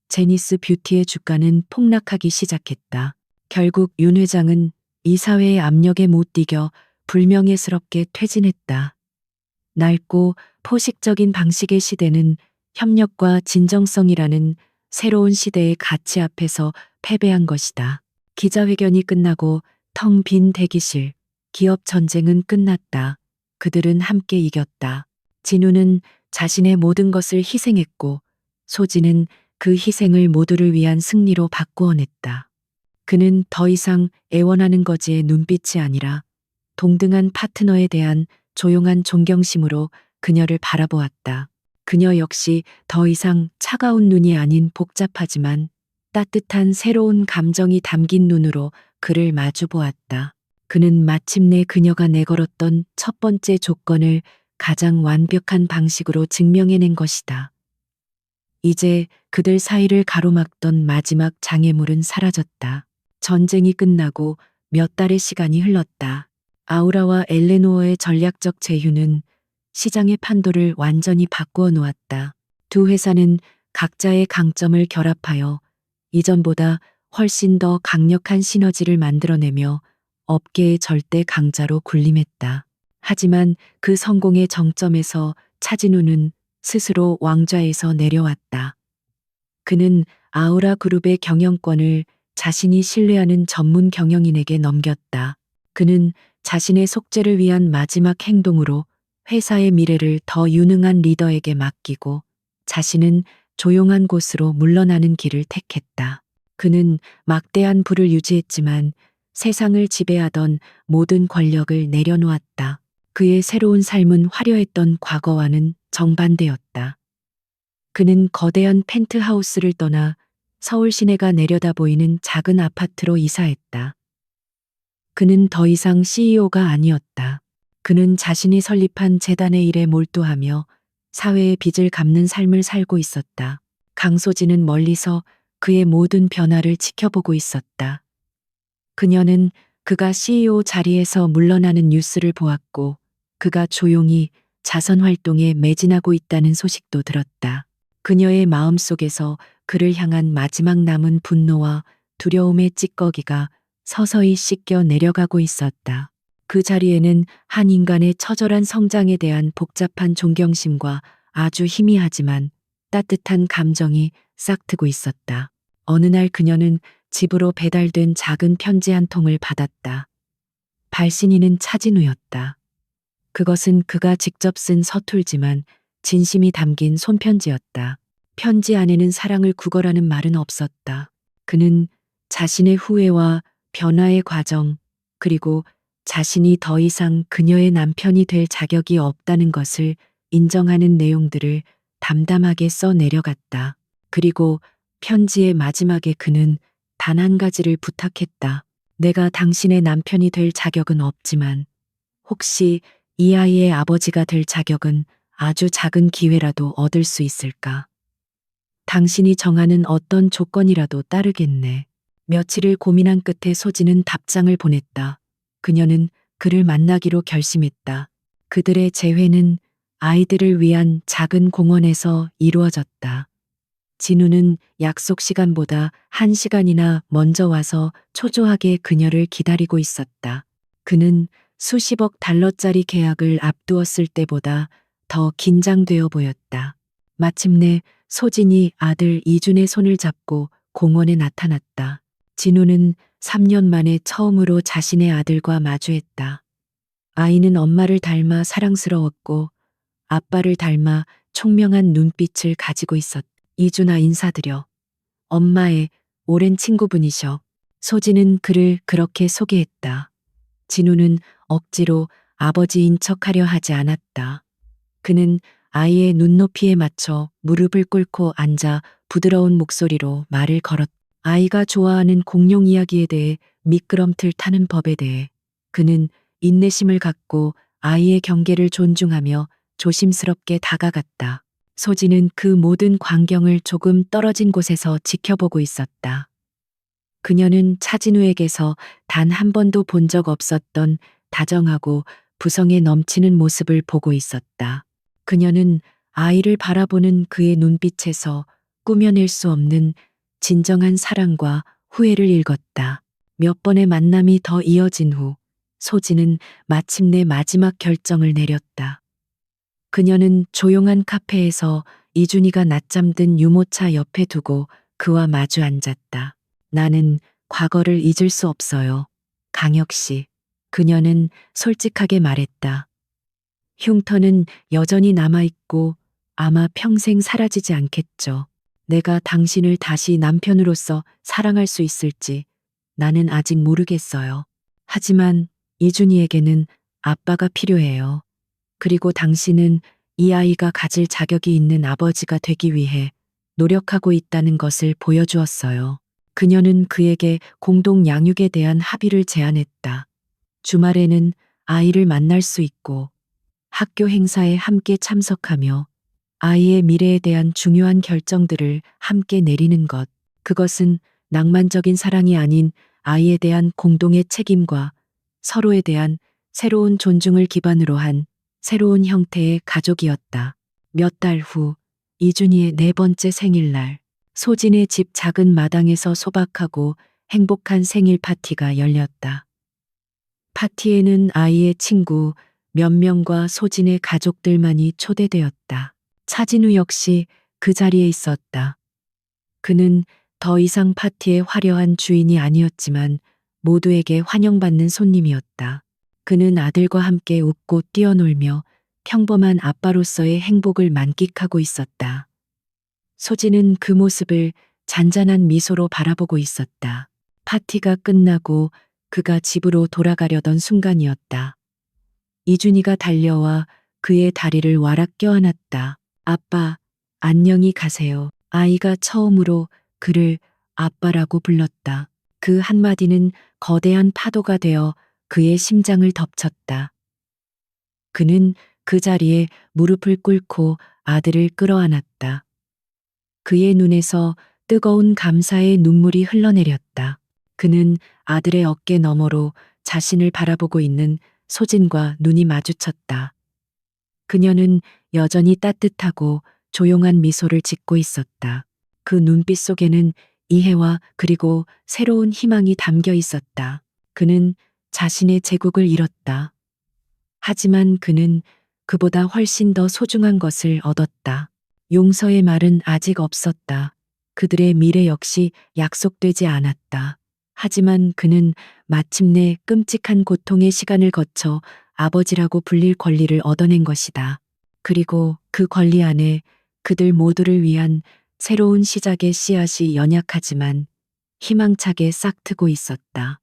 제니스 뷰티의 주가는 폭락하기 시작했다. 결국 윤 회장은 이사회의 압력에 못 이겨 불명예스럽게 퇴진했다. 낡고 포식적인 방식의 시대는 협력과 진정성이라는 새로운 시대의 가치 앞에서 패배한 것이다. 기자회견이 끝나고 텅 빈 대기실, 기업 전쟁은 끝났다. 그들은 함께 이겼다. 진우는 자신의 모든 것을 희생했고 소진은 그 희생을 모두를 위한 승리로 바꾸어냈다. 그는 더 이상 애원하는 거지의 눈빛이 아니라 동등한 파트너에 대한 조용한 존경심으로 그녀를 바라보았다. 그녀 역시 더 이상 차가운 눈이 아닌 복잡하지만 따뜻한 새로운 감정이 담긴 눈으로 그를 마주 보았다. 그는 마침내 그녀가 내걸었던 첫 번째 조건을 가장 완벽한 방식으로 증명해낸 것이다. 이제 그들 사이를 가로막던 마지막 장애물은 사라졌다. 전쟁이 끝나고 몇 달의 시간이 흘렀다. 아우라와 엘레노어의 전략적 제휴는 시장의 판도를 완전히 바꾸어 놓았다. 두 회사는 각자의 강점을 결합하여 이전보다 훨씬 더 강력한 시너지를 만들어내며 업계의 절대 강자로 군림했다. 하지만 그 성공의 정점에서 차진우는 스스로 왕좌에서 내려왔다. 그는 아우라 그룹의 경영권을 자신이 신뢰하는 전문 경영인에게 넘겼다. 그는 자신의 속죄를 위한 마지막 행동으로 회사의 미래를 더 유능한 리더에게 맡기고 자신은 조용한 곳으로 물러나는 길을 택했다. 그는 막대한 부를 유지했지만 세상을 지배하던 모든 권력을 내려놓았다. 그의 새로운 삶은 화려했던 과거와는 정반대였다. 그는 거대한 펜트하우스를 떠나 서울 시내가 내려다 보이는 작은 아파트로 이사했다. 그는 더 이상 CEO가 아니었다. 그는 자신이 설립한 재단의 일에 몰두하며 사회의 빚을 갚는 삶을 살고 있었다. 강소진은 멀리서 그의 모든 변화를 지켜보고 있었다. 그녀는 그가 CEO 자리에서 물러나는 뉴스를 보았고 그가 조용히 자선 활동에 매진하고 있다는 소식도 들었다. 그녀의 마음속에서 그를 향한 마지막 남은 분노와 두려움의 찌꺼기가 서서히 씻겨 내려가고 있었다. 그 자리에는 한 인간의 처절한 성장에 대한 복잡한 존경심과 아주 희미하지만 따뜻한 감정이 싹트고 있었다. 어느 날 그녀는 집으로 배달된 작은 편지 한 통을 받았다. 발신인은 차진우였다. 그것은 그가 직접 쓴 서툴지만 진심이 담긴 손편지였다. 편지 안에는 사랑을 구걸하는 말은 없었다. 그는 자신의 후회와 변화의 과정, 그리고 자신이 더 이상 그녀의 남편이 될 자격이 없다는 것을 인정하는 내용들을 담담하게 써 내려갔다. 그리고 편지의 마지막에 그는 단 한 가지를 부탁했다. 내가 당신의 남편이 될 자격은 없지만 혹시 이 아이의 아버지가 될 자격은 아주 작은 기회라도 얻을 수 있을까? 당신이 정하는 어떤 조건이라도 따르겠네. 며칠을 고민한 끝에 소진은 답장을 보냈다. 그녀는 그를 만나기로 결심했다. 그들의 재회는 아이들을 위한 작은 공원에서 이루어졌다. 진우는 약속 시간보다 1시간이나 먼저 와서 초조하게 그녀를 기다리고 있었다. 그는 수십억 달러짜리 계약을 앞두었을 때보다 더 긴장되어 보였다. 마침내 소진이 아들 이준의 손을 잡고 공원에 나타났다. 진우는 3년 만에 처음으로 자신의 아들과 마주했다. 아이는 엄마를 닮아 사랑스러웠고 아빠를 닮아 총명한 눈빛을 가지고 있었다. 이준아, 인사드려. 엄마의 오랜 친구분이셔. 소진은 그를 그렇게 소개했다. 진우는 억지로 아버지인 척하려 하지 않았다. 그는 아이의 눈높이에 맞춰 무릎을 꿇고 앉아 부드러운 목소리로 말을 걸었다. 아이가 좋아하는 공룡 이야기에 대해, 미끄럼틀 타는 법에 대해. 그는 인내심을 갖고 아이의 경계를 존중하며 조심스럽게 다가갔다. 소진은 그 모든 광경을 조금 떨어진 곳에서 지켜보고 있었다. 그녀는 차진우에게서 단 한 번도 본 적 없었던 다정하고 부성에 넘치는 모습을 보고 있었다. 그녀는 아이를 바라보는 그의 눈빛에서 꾸며낼 수 없는 진정한 사랑과 후회를 읽었다. 몇 번의 만남이 더 이어진 후 소진은 마침내 마지막 결정을 내렸다. 그녀는 조용한 카페에서 이준이가 낮잠 든 유모차 옆에 두고 그와 마주 앉았다. 나는 과거를 잊을 수 없어요. 강혁 씨. 그녀는 솔직하게 말했다. 흉터는 여전히 남아있고 아마 평생 사라지지 않겠죠. 내가 당신을 다시 남편으로서 사랑할 수 있을지 나는 아직 모르겠어요. 하지만 이준이에게는 아빠가 필요해요. 그리고 당신은 이 아이가 가질 자격이 있는 아버지가 되기 위해 노력하고 있다는 것을 보여주었어요. 그녀는 그에게 공동 양육에 대한 합의를 제안했다. 주말에는 아이를 만날 수 있고 학교 행사에 함께 참석하며 아이의 미래에 대한 중요한 결정들을 함께 내리는 것. 그것은 낭만적인 사랑이 아닌 아이에 대한 공동의 책임과 서로에 대한 새로운 존중을 기반으로 한 새로운 형태의 가족이었다. 몇 달 후 이준이의 4번째 생일날, 소진의 집 작은 마당에서 소박하고 행복한 생일 파티가 열렸다. 파티에는 아이의 친구 몇 명과 소진의 가족들만이 초대되었다. 차진우 역시 그 자리에 있었다. 그는 더 이상 파티의 화려한 주인이 아니었지만 모두에게 환영받는 손님이었다. 그는 아들과 함께 웃고 뛰어놀며 평범한 아빠로서의 행복을 만끽하고 있었다. 소진은 그 모습을 잔잔한 미소로 바라보고 있었다. 파티가 끝나고 그가 집으로 돌아가려던 순간이었다. 이준이가 달려와 그의 다리를 와락 껴안았다. 아빠, 안녕히 가세요. 아이가 처음으로 그를 아빠라고 불렀다. 그 한마디는 거대한 파도가 되어 그의 심장을 덮쳤다. 그는 그 자리에 무릎을 꿇고 아들을 끌어안았다. 그의 눈에서 뜨거운 감사의 눈물이 흘러내렸다. 그는 아들의 어깨 너머로 자신을 바라보고 있는 소진과 눈이 마주쳤다. 그녀는 여전히 따뜻하고 조용한 미소를 짓고 있었다. 그 눈빛 속에는 이해와 그리고 새로운 희망이 담겨 있었다. 그는 자신의 제국을 잃었다. 하지만 그는 그보다 훨씬 더 소중한 것을 얻었다. 용서의 말은 아직 없었다. 그들의 미래 역시 약속되지 않았다. 하지만 그는 마침내 끔찍한 고통의 시간을 거쳐 아버지라고 불릴 권리를 얻어낸 것이다. 그리고 그 권리 안에 그들 모두를 위한 새로운 시작의 씨앗이 연약하지만 희망차게 싹트고 있었다.